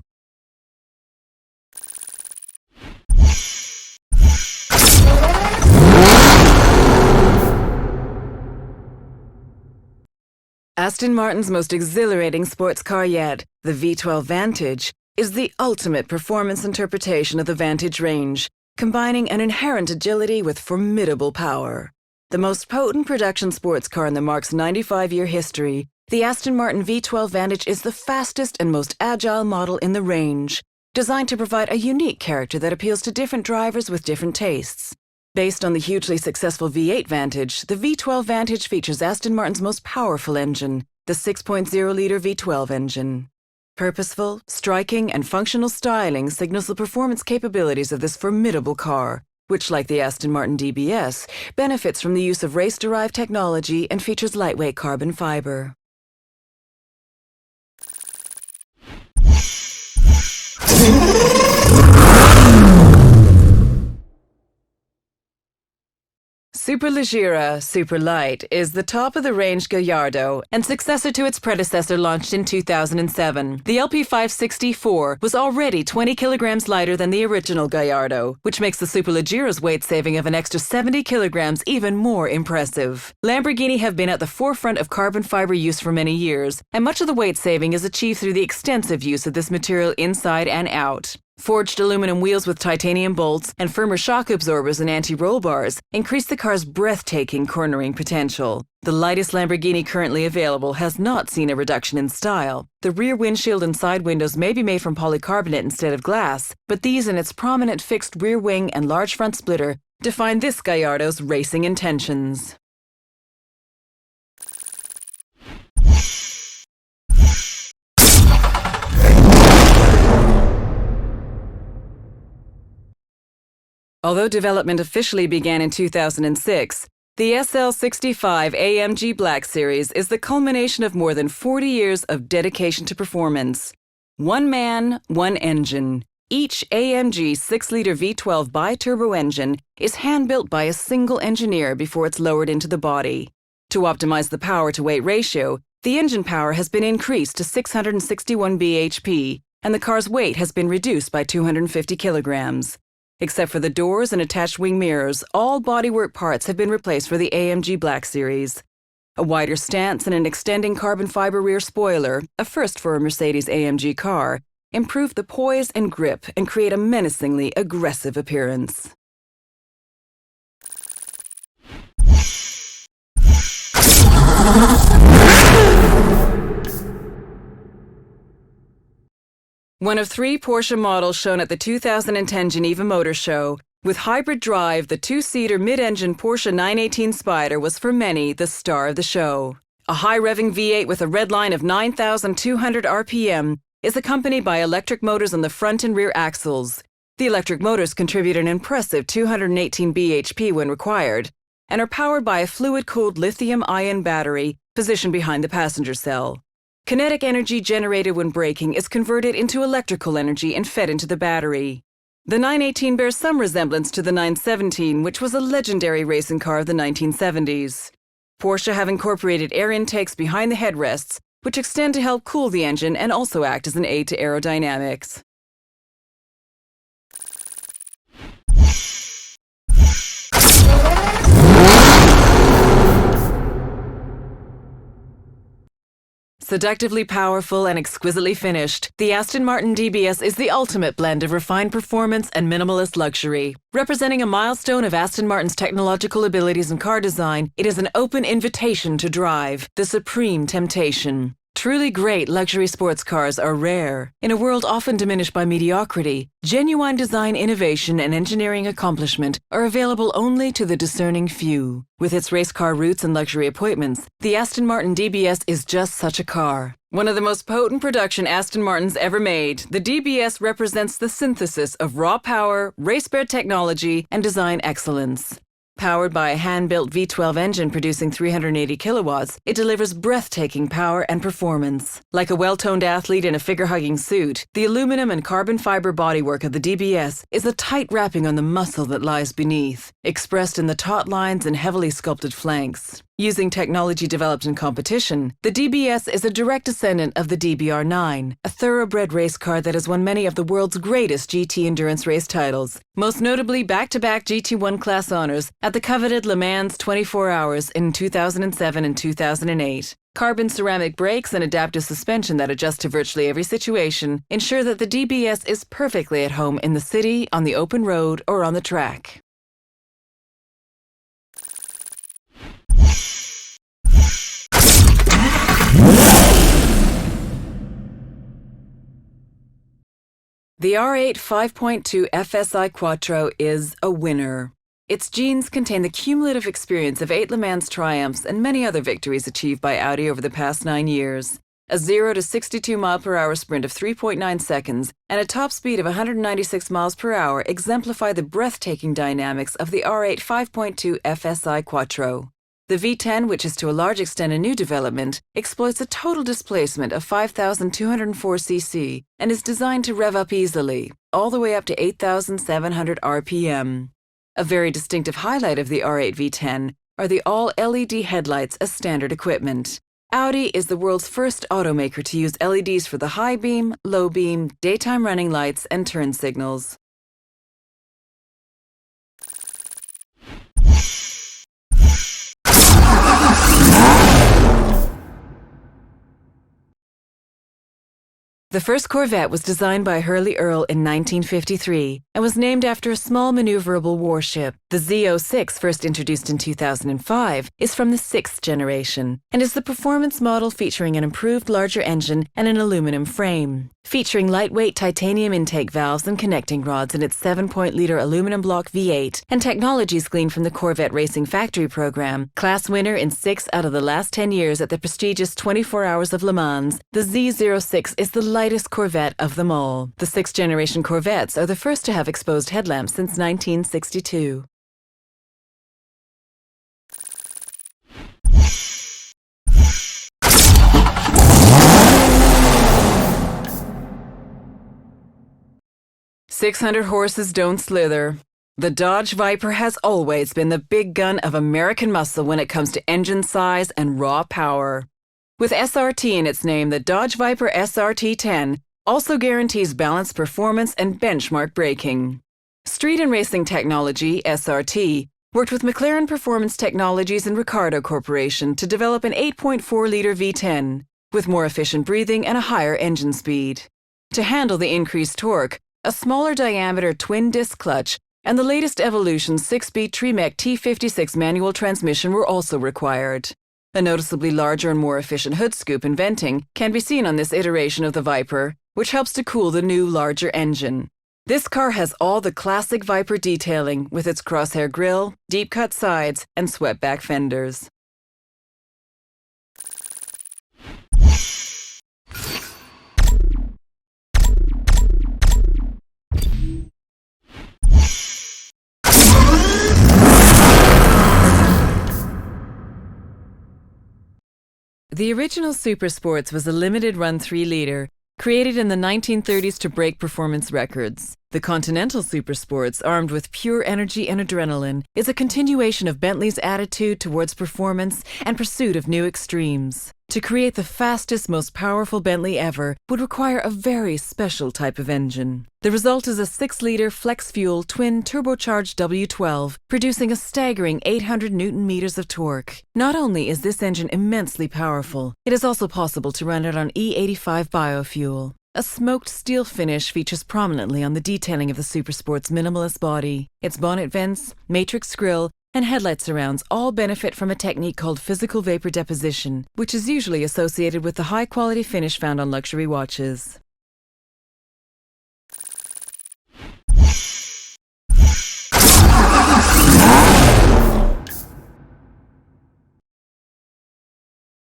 Aston Martin's most exhilarating sports car yet, the V12 Vantage, is the ultimate performance interpretation of the Vantage range, combining an inherent agility with formidable power. The most potent production sports car in the Marque's 95-year history, the Aston Martin V12 Vantage is the fastest and most agile model in the range, designed to provide a unique character that appeals to different drivers with different tastes. Based on the hugely successful V8 Vantage, the V12 Vantage features Aston Martin's most powerful engine, the 6.0-liter V12 engine. Purposeful, striking, and functional styling signals the performance capabilities of this formidable car, which, like the Aston Martin DBS, benefits from the use of race-derived technology and features lightweight carbon fiber. Superleggera Super Light is the top-of-the-range Gallardo and successor to its predecessor launched in 2007. The LP560-4 was already 20 kilograms lighter than the original Gallardo, which makes the Superleggera's weight saving of an extra 70 kilograms even more impressive. Lamborghini have been at the forefront of carbon fiber use for many years, and much of the weight saving is achieved through the extensive use of this material inside and out. Forged aluminum wheels with titanium bolts and firmer shock absorbers and anti-roll bars increase the car's breathtaking cornering potential. The lightest Lamborghini currently available has not seen a reduction in style. The rear windshield and side windows may be made from polycarbonate instead of glass, but these and its prominent fixed rear wing and large front splitter define this Gallardo's racing intentions. Although development officially began in 2006, the SL65 AMG Black Series is the culmination of more than 40 years of dedication to performance. One man, one engine. Each AMG 6-liter V12 bi-turbo engine is hand-built by a single engineer before it's lowered into the body. To optimize the power-to-weight ratio, the engine power has been increased to 661 bhp, and the car's weight has been reduced by 250 kilograms. Except for the doors and attached wing mirrors, all bodywork parts have been replaced for the AMG Black Series. A wider stance and an extending carbon fiber rear spoiler, a first for a Mercedes-AMG car, improve the poise and grip and create a menacingly aggressive appearance. One of 3 Porsche models shown at the 2010 Geneva Motor Show, with hybrid drive, the 2-seater mid-engine Porsche 918 Spyder was for many the star of the show. A high-revving V8 with a red line of 9,200 RPM is accompanied by electric motors on the front and rear axles. The electric motors contribute an impressive 218 bhp when required, and are powered by a fluid-cooled lithium-ion battery positioned behind the passenger cell. Kinetic energy generated when braking is converted into electrical energy and fed into the battery. The 918 bears some resemblance to the 917, which was a legendary racing car of the 1970s. Porsche have incorporated air intakes behind the headrests, which extend to help cool the engine and also act as an aid to aerodynamics. Seductively powerful and exquisitely finished, the Aston Martin DBS is the ultimate blend of refined performance and minimalist luxury. Representing a milestone of Aston Martin's technological abilities in car design, it is an open invitation to drive, the supreme temptation. Truly great luxury sports cars are rare. In a world often diminished by mediocrity, genuine design innovation and engineering accomplishment are available only to the discerning few. With its race car roots and luxury appointments, the Aston Martin DBS is just such a car. One of the most potent production Aston Martin's ever made, the DBS represents the synthesis of raw power, race-bred technology, and design excellence. Powered by a hand-built V12 engine producing 380 kilowatts, it delivers breathtaking power and performance. Like a well-toned athlete in a figure-hugging suit, the aluminum and carbon fiber bodywork of the DBS is a tight wrapping on the muscle that lies beneath, expressed in the taut lines and heavily sculpted flanks. Using technology developed in competition, the DBS is a direct descendant of the DBR9, a thoroughbred race car that has won many of the world's greatest GT endurance race titles, most notably back-to-back GT1 class honors at the coveted Le Mans 24 Hours in 2007 and 2008. Carbon ceramic brakes and adaptive suspension that adjust to virtually every situation ensure that the DBS is perfectly at home in the city, on the open road, or on the track. The R8 5.2 FSI Quattro is a winner. Its genes contain the cumulative experience of 8 Le Mans triumphs and many other victories achieved by Audi over the past 9 years. A 0 to 62 mph sprint of 3.9 seconds and a top speed of 196 miles per hour exemplify the breathtaking dynamics of the R8 5.2 FSI Quattro. The V10, which is to a large extent a new development, exploits a total displacement of 5,204 cc and is designed to rev up easily, all the way up to 8,700 RPM. A very distinctive highlight of the R8 V10 are the all-LED headlights as standard equipment. Audi is the world's first automaker to use LEDs for the high beam, low beam, daytime running lights, and turn signals. The first Corvette was designed by Hurley Earl in 1953 and was named after a small maneuverable warship. The Z06, first introduced in 2005, is from the 6th generation and is the performance model featuring an improved larger engine and an aluminum frame. Featuring lightweight titanium intake valves and connecting rods in its 7.0-liter aluminum block V8 and technologies gleaned from the Corvette Racing Factory program, class winner in 6 out of the last 10 years at the prestigious 24 Hours of Le Mans, the Z06 is the lightest Corvette of them all. The 6th generation Corvettes are the first to have exposed headlamps since 1962. "600 horses don't slither." The Dodge Viper has always been the big gun of American muscle when it comes to engine size and raw power. With SRT in its name, the Dodge Viper SRT10 also guarantees balanced performance and benchmark braking. Street and Racing Technology, SRT, worked with McLaren Performance Technologies and Ricardo Corporation to develop an 8.4-liter V10 with more efficient breathing and a higher engine speed. To handle the increased torque, a smaller diameter twin-disc clutch and the latest Evolution 6-speed Tremec T56 manual transmission were also required. A noticeably larger and more efficient hood scoop and venting can be seen on this iteration of the Viper, which helps to cool the new, larger engine. This car has all the classic Viper detailing with its crosshair grille, deep-cut sides, and swept-back fenders. The original Super Sports was a limited-run 3-liter, created in the 1930s to break performance records. The Continental Super Sports, armed with pure energy and adrenaline, is a continuation of Bentley's attitude towards performance and pursuit of new extremes. To create the fastest, most powerful Bentley ever would require a very special type of engine. The result is a 6-liter flex-fuel twin turbocharged W12, producing a staggering 800 Newton-meters of torque. Not only is this engine immensely powerful, it is also possible to run it on E85 biofuel. A smoked steel finish features prominently on the detailing of the Super Sport's minimalist body. Its bonnet vents, matrix grille, and headlight surrounds all benefit from a technique called physical vapor deposition, which is usually associated with the high-quality finish found on luxury watches.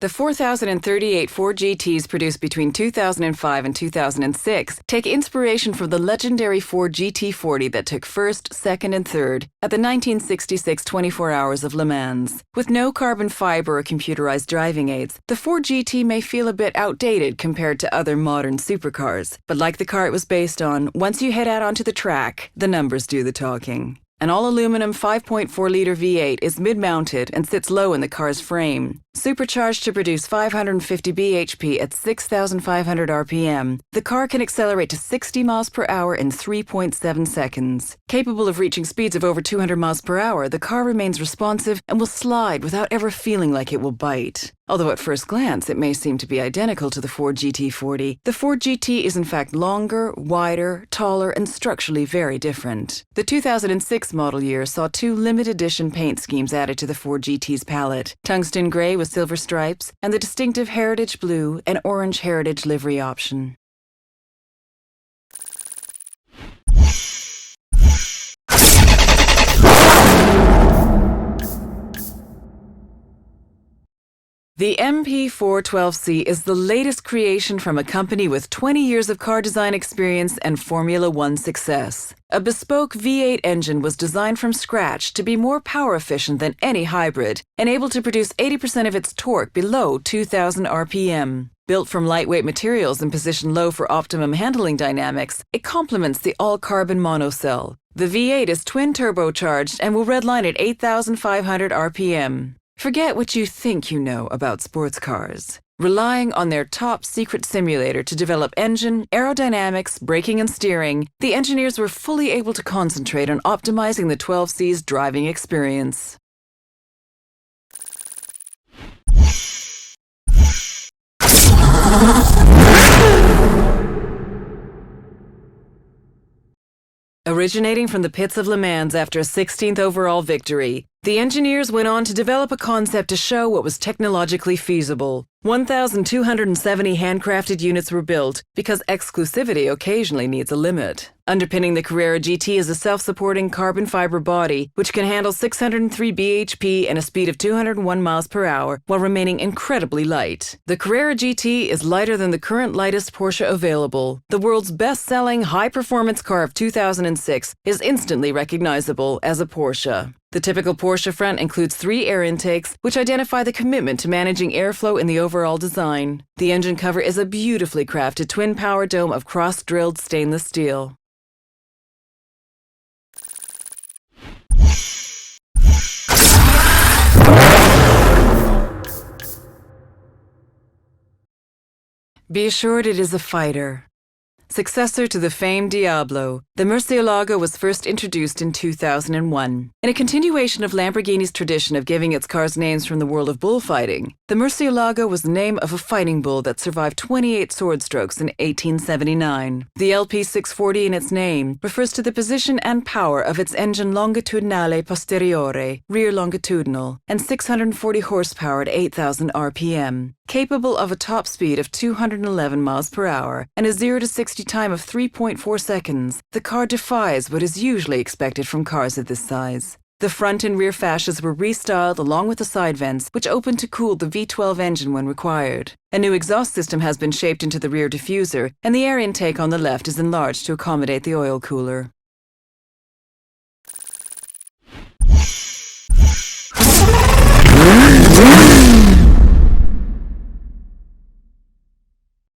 The 4,038 Ford GTs produced between 2005 and 2006 take inspiration from the legendary Ford GT40 that took first, second, and third at the 1966 24 Hours of Le Mans. With no carbon fiber or computerized driving aids, the Ford GT may feel a bit outdated compared to other modern supercars. But like the car it was based on, once you head out onto the track, the numbers do the talking. An all-aluminum 5.4-liter V8 is mid-mounted and sits low in the car's frame. Supercharged to produce 550 bhp at 6,500 rpm, the car can accelerate to 60 miles per hour in 3.7 seconds. Capable of reaching speeds of over 200 miles per hour, the car remains responsive and will slide without ever feeling like it will bite. Although at first glance it may seem to be identical to the Ford GT40, the Ford GT is in fact longer, wider, taller, and structurally very different. The 2006 model year saw two limited edition paint schemes added to the Ford GT's palette: tungsten gray with silver stripes, and the distinctive heritage blue and orange heritage livery option. The MP412C is the latest creation from a company with 20 years of car design experience and Formula One success. A bespoke V8 engine was designed from scratch to be more power efficient than any hybrid and able to produce 80% of its torque below 2,000 RPM. Built from lightweight materials and positioned low for optimum handling dynamics, it complements the all-carbon monocell. The V8 is twin turbocharged and will redline at 8,500 RPM. Forget what you think you know about sports cars. Relying on their top secret simulator to develop engine, aerodynamics, braking, and steering, the engineers were fully able to concentrate on optimizing the 12C's driving experience. Originating from the pits of Le Mans after a 16th overall victory, the engineers went on to develop a concept to show what was technologically feasible. 1,270 handcrafted units were built because exclusivity occasionally needs a limit. Underpinning the Carrera GT is a self-supporting carbon fiber body which can handle 603 bhp and a speed of 201 miles per hour while remaining incredibly light. The Carrera GT is lighter than the current lightest Porsche available. The world's best-selling high-performance car of 2006 is instantly recognizable as a Porsche. The typical Porsche front includes 3 air intakes, which identify the commitment to managing airflow in the overall design. The engine cover is a beautifully crafted twin power dome of cross-drilled stainless steel. Be assured it is a fighter. Successor to the famed Diablo, the Murcielago was first introduced in 2001. In a continuation of Lamborghini's tradition of giving its cars names from the world of bullfighting, the Murcielago was the name of a fighting bull that survived 28 sword strokes in 1879. The LP640 in its name refers to the position and power of its engine longitudinale posteriore, rear longitudinal, and 640 horsepower at 8,000 RPM. Capable of a top speed of 211 miles per hour and a 0 to 60 time of 3.4 seconds, the car defies what is usually expected from cars of this size. The front and rear fascias were restyled along with the side vents, which open to cool the V12 engine when required. A new exhaust system has been shaped into the rear diffuser, and the air intake on the left is enlarged to accommodate the oil cooler.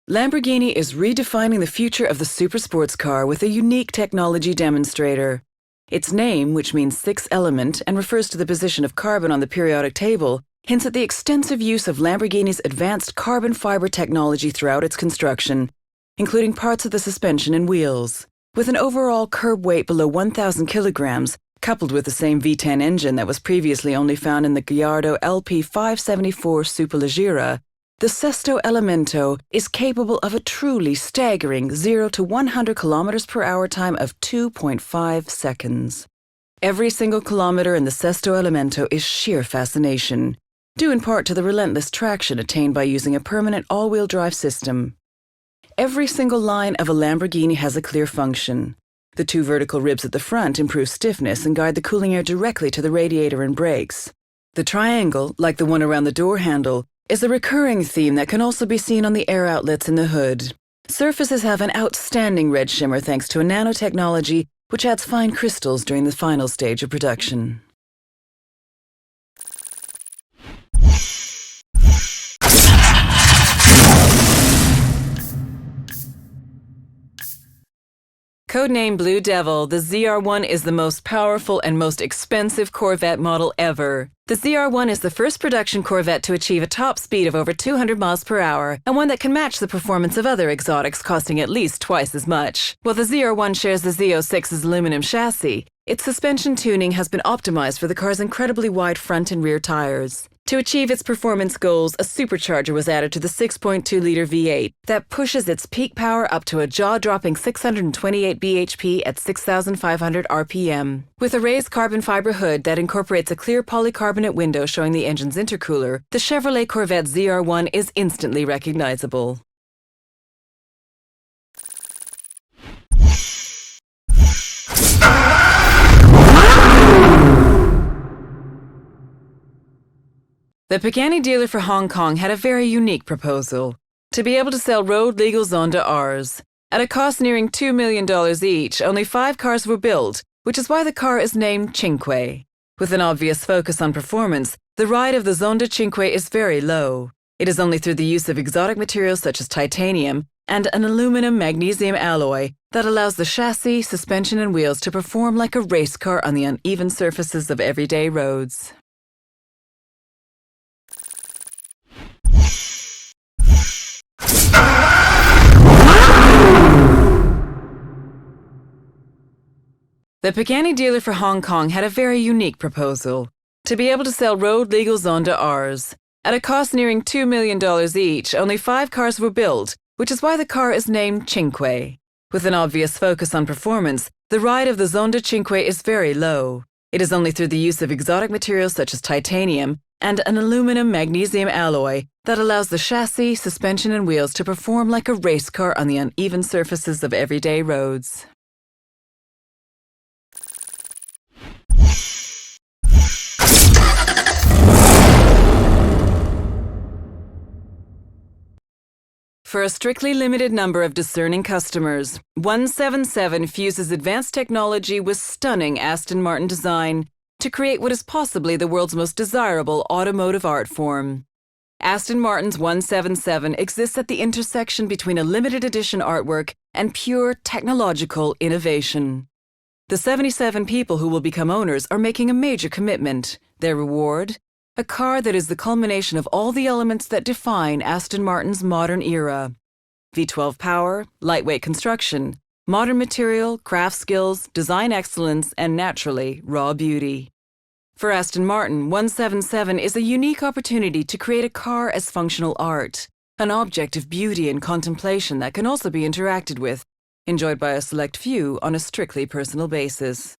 Lamborghini is redefining the future of the supersports car with a unique technology demonstrator. Its name, which means 6th element and refers to the position of carbon on the periodic table, hints at the extensive use of Lamborghini's advanced carbon fiber technology throughout its construction, including parts of the suspension and wheels. With an overall curb weight below 1,000 kilograms, coupled with the same V10 engine that was previously only found in the Gallardo LP574 Superleggera, the Sesto Elemento is capable of a truly staggering 0 to 100 kilometers per hour time of 2.5 seconds. Every single kilometer in the Sesto Elemento is sheer fascination, due in part to the relentless traction attained by using a permanent all-wheel drive system. Every single line of a Lamborghini has a clear function. The 2 vertical ribs at the front improve stiffness and guide the cooling air directly to the radiator and brakes. The triangle, like the one around the door handle, is a recurring theme that can also be seen on the air outlets in the hood. Surfaces have an outstanding red shimmer thanks to a nanotechnology which adds fine crystals during the final stage of production. Codename Blue Devil, the ZR1 is the most powerful and most expensive Corvette model ever. The ZR1 is the first production Corvette to achieve a top speed of over 200 miles per hour, and one that can match the performance of other exotics costing at least twice as much. While the ZR1 shares the Z06's aluminum chassis, its suspension tuning has been optimized for the car's incredibly wide front and rear tires. To achieve its performance goals, a supercharger was added to the 6.2-liter V8 that pushes its peak power up to a jaw-dropping 628 bhp at 6,500 RPM. With a raised carbon fiber hood that incorporates a clear polycarbonate window showing the engine's intercooler, the Chevrolet Corvette ZR1 is instantly recognizable. The Pagani dealer for Hong Kong had a very unique proposal: to be able to sell road-legal Zonda Rs. At a cost nearing $2 million each, only 5 cars were built, which is why the car is named Cinque. With an obvious focus on performance, the ride of the Zonda Cinque is very low. It is only through the use of exotic materials such as titanium and an aluminum-magnesium alloy that allows the chassis, suspension, and wheels to perform like a race car on the uneven surfaces of everyday roads. The Pagani dealer for Hong Kong had a very unique proposal: to be able to sell road-legal Zonda Rs. At a cost nearing $2 million each, only 5 cars were built, which is why the car is named Cinque. With an obvious focus on performance, the ride of the Zonda Cinque is very low. It is only through the use of exotic materials such as titanium and an aluminum-magnesium alloy that allows the chassis, suspension, and wheels to perform like a race car on the uneven surfaces of everyday roads. For a strictly limited number of discerning customers, 177 fuses advanced technology with stunning Aston Martin design to create what is possibly the world's most desirable automotive art form. Aston Martin's 177 exists at the intersection between a limited edition artwork and pure technological innovation. The 77 people who will become owners are making a major commitment. Their reward? A car that is the culmination of all the elements that define Aston Martin's modern era. V12 power, lightweight construction, modern material, craft skills, design excellence, and naturally, raw beauty. For Aston Martin, 177 is a unique opportunity to create a car as functional art, an object of beauty and contemplation that can also be interacted with, enjoyed by a select few on a strictly personal basis.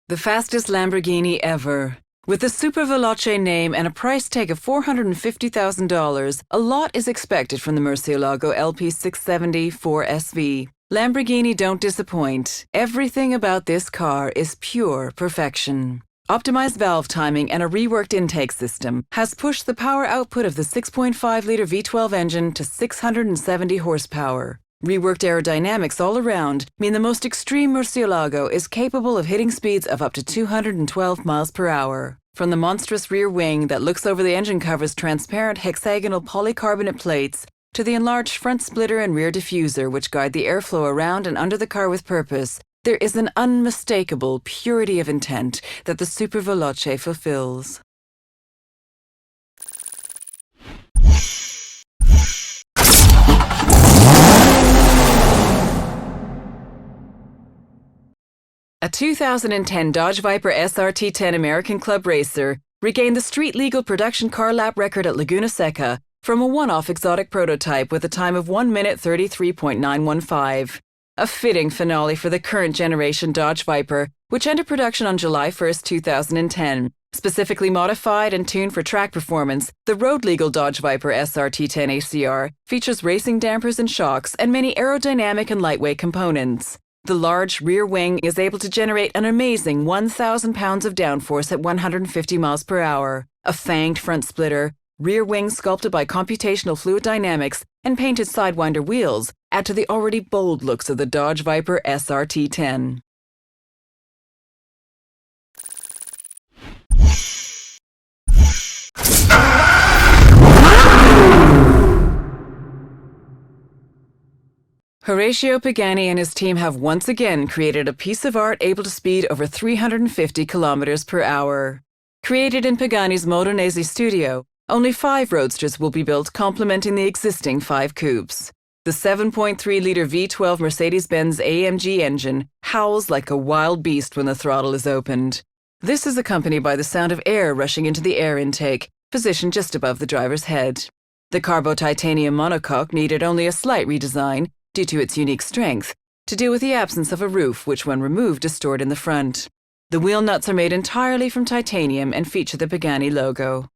The fastest Lamborghini ever. With the Super Veloce name and a price tag of $450,000, a lot is expected from the Murcielago LP670 4SV. Lamborghini don't disappoint. Everything about this car is pure perfection. Optimized valve timing and a reworked intake system has pushed the power output of the 6.5-liter V12 engine to 670 horsepower. Reworked aerodynamics all around mean the most extreme Murcielago is capable of hitting speeds of up to 212 miles per hour. From the monstrous rear wing that looks over the engine cover's transparent hexagonal polycarbonate plates to the enlarged front splitter and rear diffuser which guide the airflow around and under the car with purpose, there is an unmistakable purity of intent that the Super Veloce fulfills. A 2010 Dodge Viper SRT10 American Club Racer regained the street-legal production car lap record at Laguna Seca from a one-off exotic prototype with a time of 1 minute 33.915. A fitting finale for the current generation Dodge Viper, which entered production on July 1, 2010, Specifically modified and tuned for track performance, the road-legal Dodge Viper SRT10 ACR features racing dampers and shocks and many aerodynamic and lightweight components. The large rear wing is able to generate an amazing 1,000 pounds of downforce at 150 miles per hour. A fanged front splitter, rear wing sculpted by computational fluid dynamics, and painted sidewinder wheels add to the already bold looks of the Dodge Viper SRT10. Horacio Pagani and his team have once again created a piece of art able to speed over 350 kilometers per hour. Created in Pagani's Modenese studio, only 5 roadsters will be built complementing the existing 5 coupes. The 7.3-liter V12 Mercedes-Benz AMG engine howls like a wild beast when the throttle is opened. This is accompanied by the sound of air rushing into the air intake, positioned just above the driver's head. The Carbo titanium monocoque needed only a slight redesign, due to its unique strength, to deal with the absence of a roof which when removed is stored in the front. The wheel nuts are made entirely from titanium and feature the Pagani logo.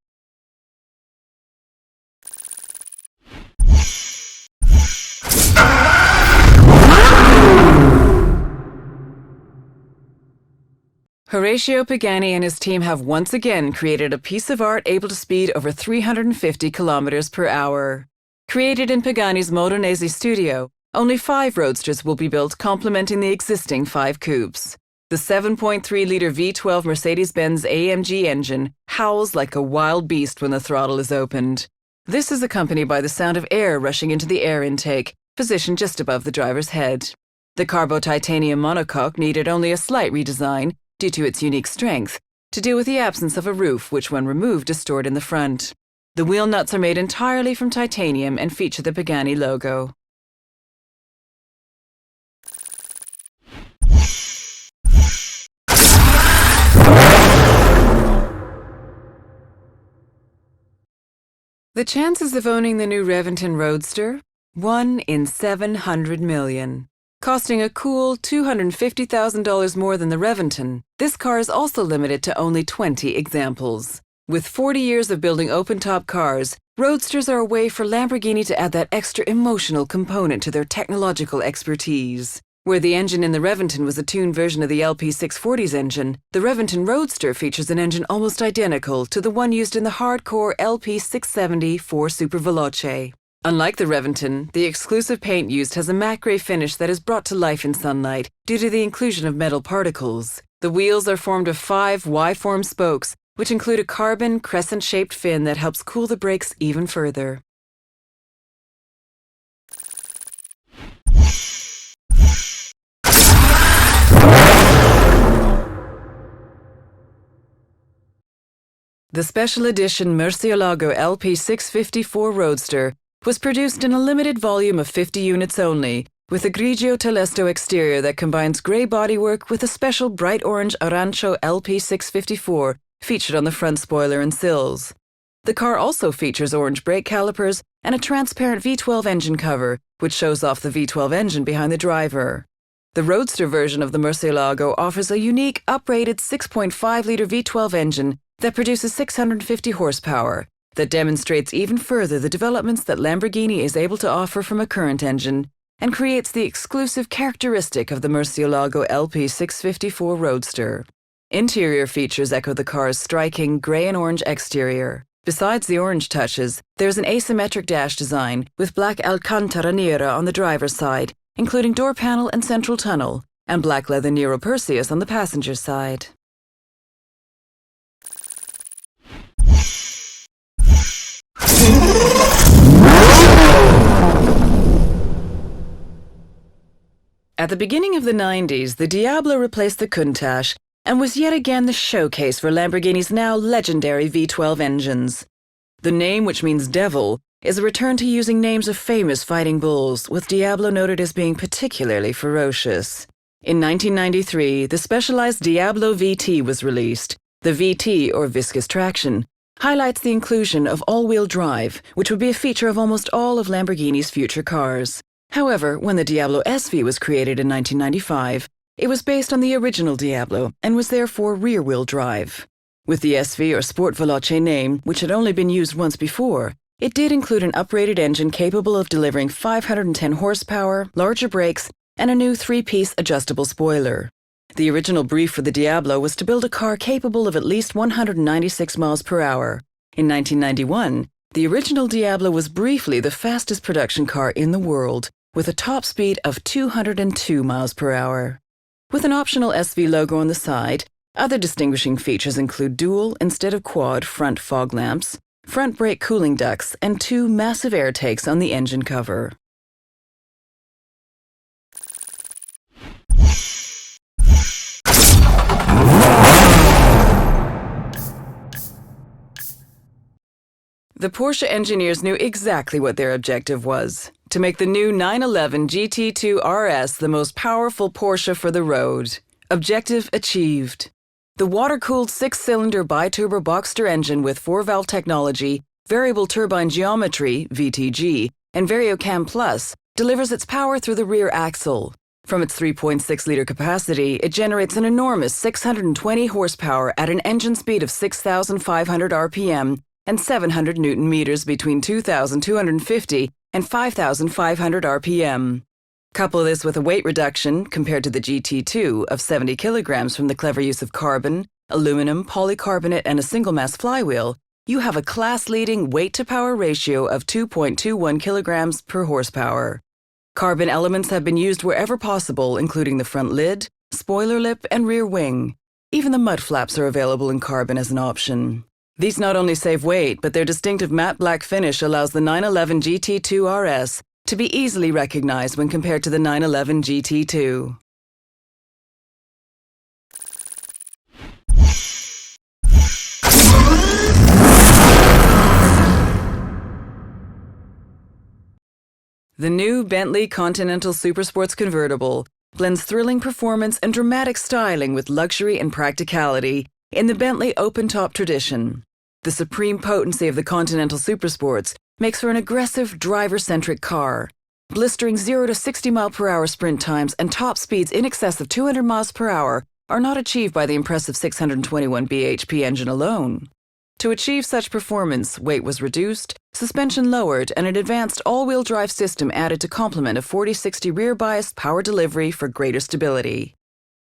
Horacio Pagani and his team have once again created a piece of art able to speed over 350 kilometers per hour. Created in Pagani's Modenese studio, only 5 roadsters will be built complementing the existing 5 coupes. The 7.3-liter V12 Mercedes-Benz AMG engine howls like a wild beast when the throttle is opened. This is accompanied by the sound of air rushing into the air intake, positioned just above the driver's head. The Carbo titanium monocoque needed only a slight redesign, due to its unique strength, to deal with the absence of a roof which when removed is stored in the front. The wheel nuts are made entirely from titanium and feature the Pagani logo. The chances of owning the new Revington Roadster? 1 in 700 million. Costing a cool $250,000 more than the Revington, this car is also limited to only 20 examples. With 40 years of building open-top cars, Roadsters are a way for Lamborghini to add that extra emotional component to their technological expertise. Where the engine in the Revington was a tuned version of the LP640's engine, the Revington Roadster features an engine almost identical to the one used in the hardcore LP670 4 Super Veloce. Unlike the Revington, the exclusive paint used has a matte grey finish that is brought to life in sunlight due to the inclusion of metal particles. The wheels are formed of 5 Y-form spokes, which include a carbon crescent-shaped fin that helps cool the brakes even further. The special edition Murcielago LP654 Roadster was produced in a limited volume of 50 units only, with a grigio telesto exterior that combines grey bodywork with a special bright orange Arancio LP654 featured on the front spoiler and sills. The car also features orange brake calipers and a transparent V12 engine cover, which shows off the V12 engine behind the driver. The Roadster version of the Murcielago offers a unique, uprated 6.5-liter V12 engine that produces 650 horsepower, that demonstrates even further the developments that Lamborghini is able to offer from a current engine, and creates the exclusive characteristic of the Murcielago LP654 Roadster. Interior features echo the car's striking grey and orange exterior. Besides the orange touches, there's an asymmetric dash design with black Alcantara Nera on the driver's side, including door panel and central tunnel, and black leather Nero Perseus on the passenger side. At the beginning of the 90s, the Diablo replaced the Countach and was yet again the showcase for Lamborghini's now legendary V12 engines. The name, which means devil, is a return to using names of famous fighting bulls, with Diablo noted as being particularly ferocious. In 1993, the specialized Diablo VT was released. The VT, or viscous traction, highlights the inclusion of all-wheel drive, which would be a feature of almost all of Lamborghini's future cars. However, when the Diablo SV was created in 1995, it was based on the original Diablo and was therefore rear-wheel drive. With the SV or Sport Veloce name, which had only been used once before, it did include an uprated engine capable of delivering 510 horsepower, larger brakes, and a new 3-piece adjustable spoiler. The original brief for the Diablo was to build a car capable of at least 196 miles per hour. In 1991, the original Diablo was briefly the fastest production car in the world, with a top speed of 202 miles per hour. With an optional SV logo on the side, other distinguishing features include dual instead of quad front fog lamps, front brake cooling ducts, and 2 massive air takes on the engine cover. The Porsche engineers knew exactly what their objective was: to make the new 911 GT2 RS the most powerful Porsche for the road. Objective achieved. The water-cooled 6-cylinder bi-turbo Boxster engine with 4-valve technology, variable turbine geometry (VTG), and VarioCam Plus delivers its power through the rear axle. From its 3.6-liter capacity, it generates an enormous 620 horsepower at an engine speed of 6,500 RPM and 700 Newton-meters between 2,250 and 5,500 RPM. Couple this with a weight reduction, compared to the GT2, of 70 kilograms from the clever use of carbon, aluminum, polycarbonate, and a single-mass flywheel, you have a class-leading weight-to-power ratio of 2.21 kilograms per horsepower. Carbon elements have been used wherever possible, including the front lid, spoiler lip, and rear wing. Even the mud flaps are available in carbon as an option. These not only save weight, but their distinctive matte black finish allows the 911 GT2 RS to be easily recognized when compared to the 911 GT2. The new Bentley Continental Supersports convertible blends thrilling performance and dramatic styling with luxury and practicality in the Bentley open-top tradition. The supreme potency of the Continental Supersports makes for an aggressive, driver-centric car. Blistering 0 to 60 mile-per-hour sprint times and top speeds in excess of 200 miles per hour are not achieved by the impressive 621 bhp engine alone. To achieve such performance, weight was reduced, suspension lowered, and an advanced all-wheel drive system added to complement a 40/60 rear-biased power delivery for greater stability.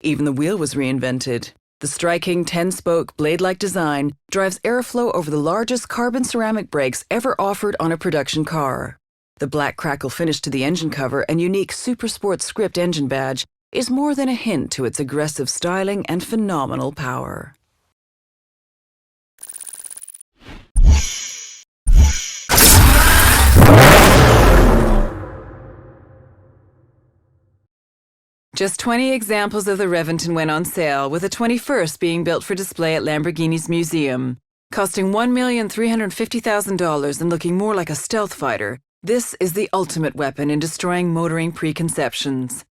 Even the wheel was reinvented. The striking 10-spoke blade-like design drives airflow over the largest carbon ceramic brakes ever offered on a production car. The black crackle finish to the engine cover and unique Supersport script engine badge is more than a hint to its aggressive styling and phenomenal power. Just 20 examples of the Reventon went on sale, with the 21st being built for display at Lamborghini's museum. Costing $1,350,000 and looking more like a stealth fighter, this is the ultimate weapon in destroying motoring preconceptions.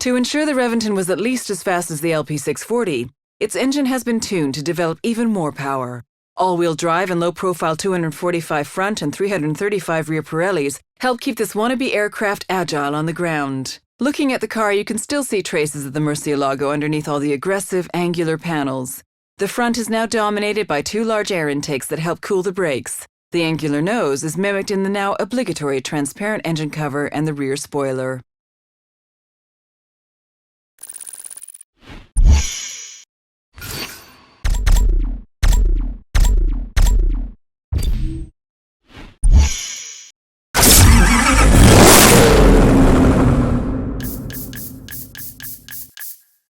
To ensure the Reventon was at least as fast as the LP640, its engine has been tuned to develop even more power. All-wheel drive and low-profile 245 front and 335 rear Pirellis help keep this wannabe aircraft agile on the ground. Looking at the car, you can still see traces of the Murcielago underneath all the aggressive, angular panels. The front is now dominated by 2 large air intakes that help cool the brakes. The angular nose is mimicked in the now obligatory transparent engine cover and the rear spoiler.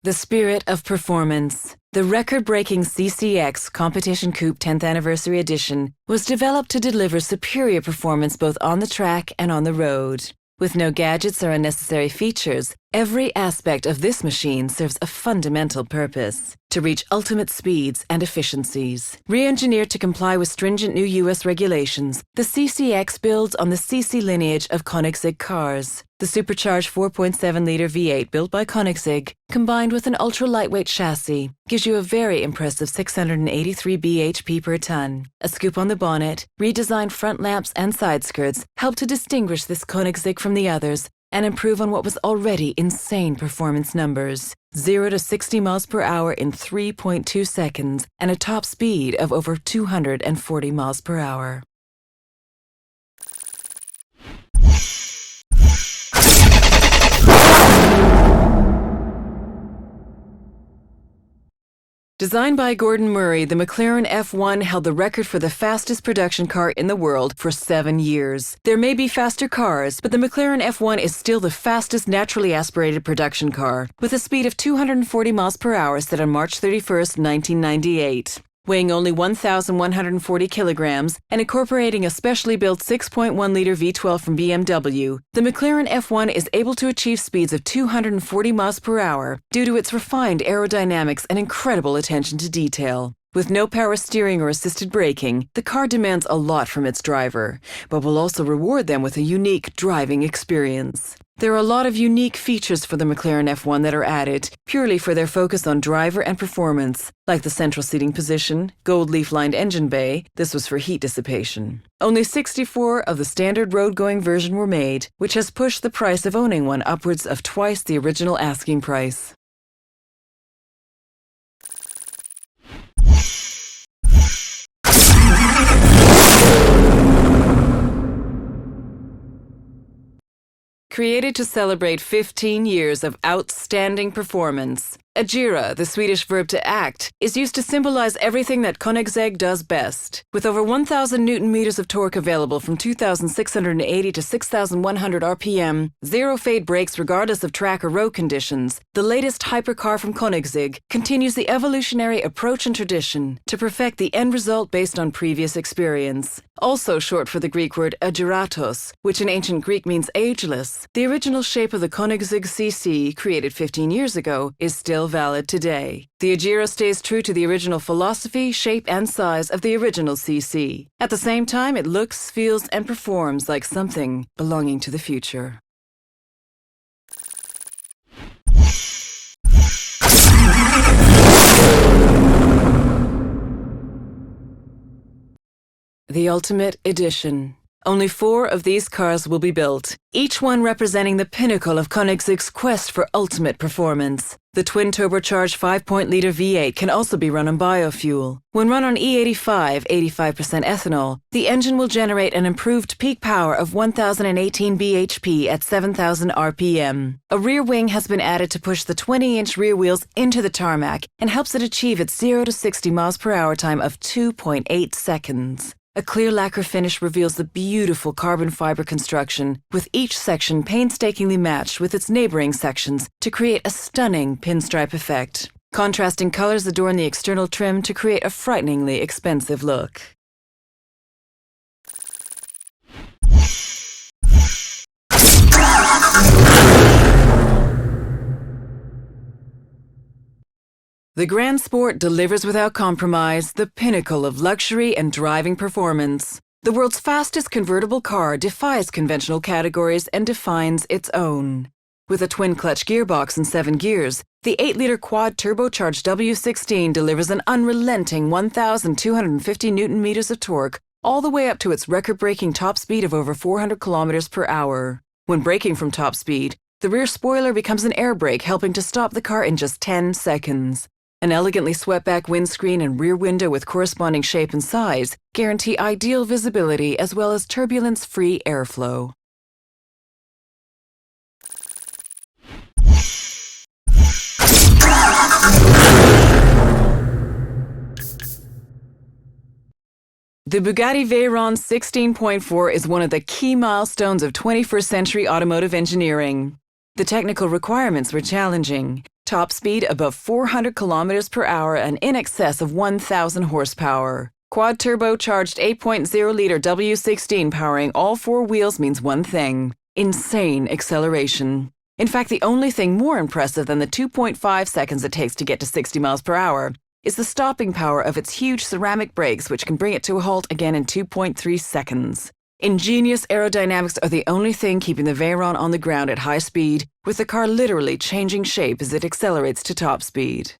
The spirit of performance. The record-breaking CCX Competition Coupe 10th Anniversary Edition was developed to deliver superior performance both on the track and on the road. With no gadgets or unnecessary features, every aspect of this machine serves a fundamental purpose: to reach ultimate speeds and efficiencies. Re-engineered to comply with stringent new U.S. regulations, the CCX builds on the CC lineage of Koenigsegg cars. The supercharged 4.7-liter V8 built by Koenigsegg, combined with an ultra-lightweight chassis, gives you a very impressive 683 bhp per ton. A scoop on the bonnet, redesigned front lamps and side skirts help to distinguish this Koenigsegg from the others, and improve on what was already insane performance numbers. 0 to 60 miles per hour in 3.2 seconds and a top speed of over 240 miles per hour. Designed by Gordon Murray, the McLaren F1 held the record for the fastest production car in the world for 7 years. There may be faster cars, but the McLaren F1 is still the fastest naturally aspirated production car, with a speed of 240 miles per hour set on March 31st, 1998. Weighing only 1,140 kilograms and incorporating a specially built 6.1-liter V12 from BMW, the McLaren F1 is able to achieve speeds of 240 miles per hour due to its refined aerodynamics and incredible attention to detail. With no power steering or assisted braking, the car demands a lot from its driver, but will also reward them with a unique driving experience. There are a lot of unique features for the McLaren F1 that are added, purely for their focus on driver and performance, like the central seating position, gold leaf-lined engine bay, this was for heat dissipation. Only 64 of the standard road-going version were made, which has pushed the price of owning one upwards of twice the original asking price. Created to celebrate 15 years of outstanding performance, agira, the Swedish verb to act, is used to symbolize everything that Koenigsegg does best. With over 1,000 Newton-meters of torque available from 2,680 to 6,100 RPM, zero-fade brakes regardless of track or road conditions, the latest hypercar from Koenigsegg continues the evolutionary approach and tradition to perfect the end result based on previous experience. Also short for the Greek word agiratos, which in ancient Greek means ageless, the original shape of the Koenigsegg CC, created 15 years ago, is still valid today. The Agira stays true to the original philosophy, shape, and size of the original CC. At the same time, it looks, feels, and performs like something belonging to the future. The Ultimate Edition. Only 4 of these cars will be built, each one representing the pinnacle of Koenigsegg's quest for ultimate performance. The twin-turbocharged 5.0-liter V8 can also be run on biofuel. When run on E85, 85% ethanol, the engine will generate an improved peak power of 1,018 bhp at 7,000 RPM. A rear wing has been added to push the 20-inch rear wheels into the tarmac and helps it achieve its 0 to 60 miles per hour time of 2.8 seconds. A clear lacquer finish reveals the beautiful carbon fiber construction, with each section painstakingly matched with its neighboring sections to create a stunning pinstripe effect. Contrasting colors adorn the external trim to create a frighteningly expensive look. The Grand Sport delivers without compromise the pinnacle of luxury and driving performance. The world's fastest convertible car defies conventional categories and defines its own. With a twin-clutch gearbox and 7 gears, the 8-liter quad-turbocharged W16 delivers an unrelenting 1,250 Newton-meters of torque, all the way up to its record-breaking top speed of over 400 kilometers per hour. When braking from top speed, the rear spoiler becomes an air brake, helping to stop the car in just 10 seconds. An elegantly swept-back windscreen and rear window with corresponding shape and size guarantee ideal visibility as well as turbulence-free airflow. The Bugatti Veyron 16.4 is one of the key milestones of 21st century automotive engineering. The technical requirements were challenging. Top speed above 400 kilometers per hour and in excess of 1,000 horsepower. Quad-turbocharged 8.0-liter W16 powering all 4 wheels means one thing: insane acceleration. In fact, the only thing more impressive than the 2.5 seconds it takes to get to 60 miles per hour is the stopping power of its huge ceramic brakes, which can bring it to a halt again in 2.3 seconds. Ingenious aerodynamics are the only thing keeping the Veyron on the ground at high speed, with the car literally changing shape as it accelerates to top speed.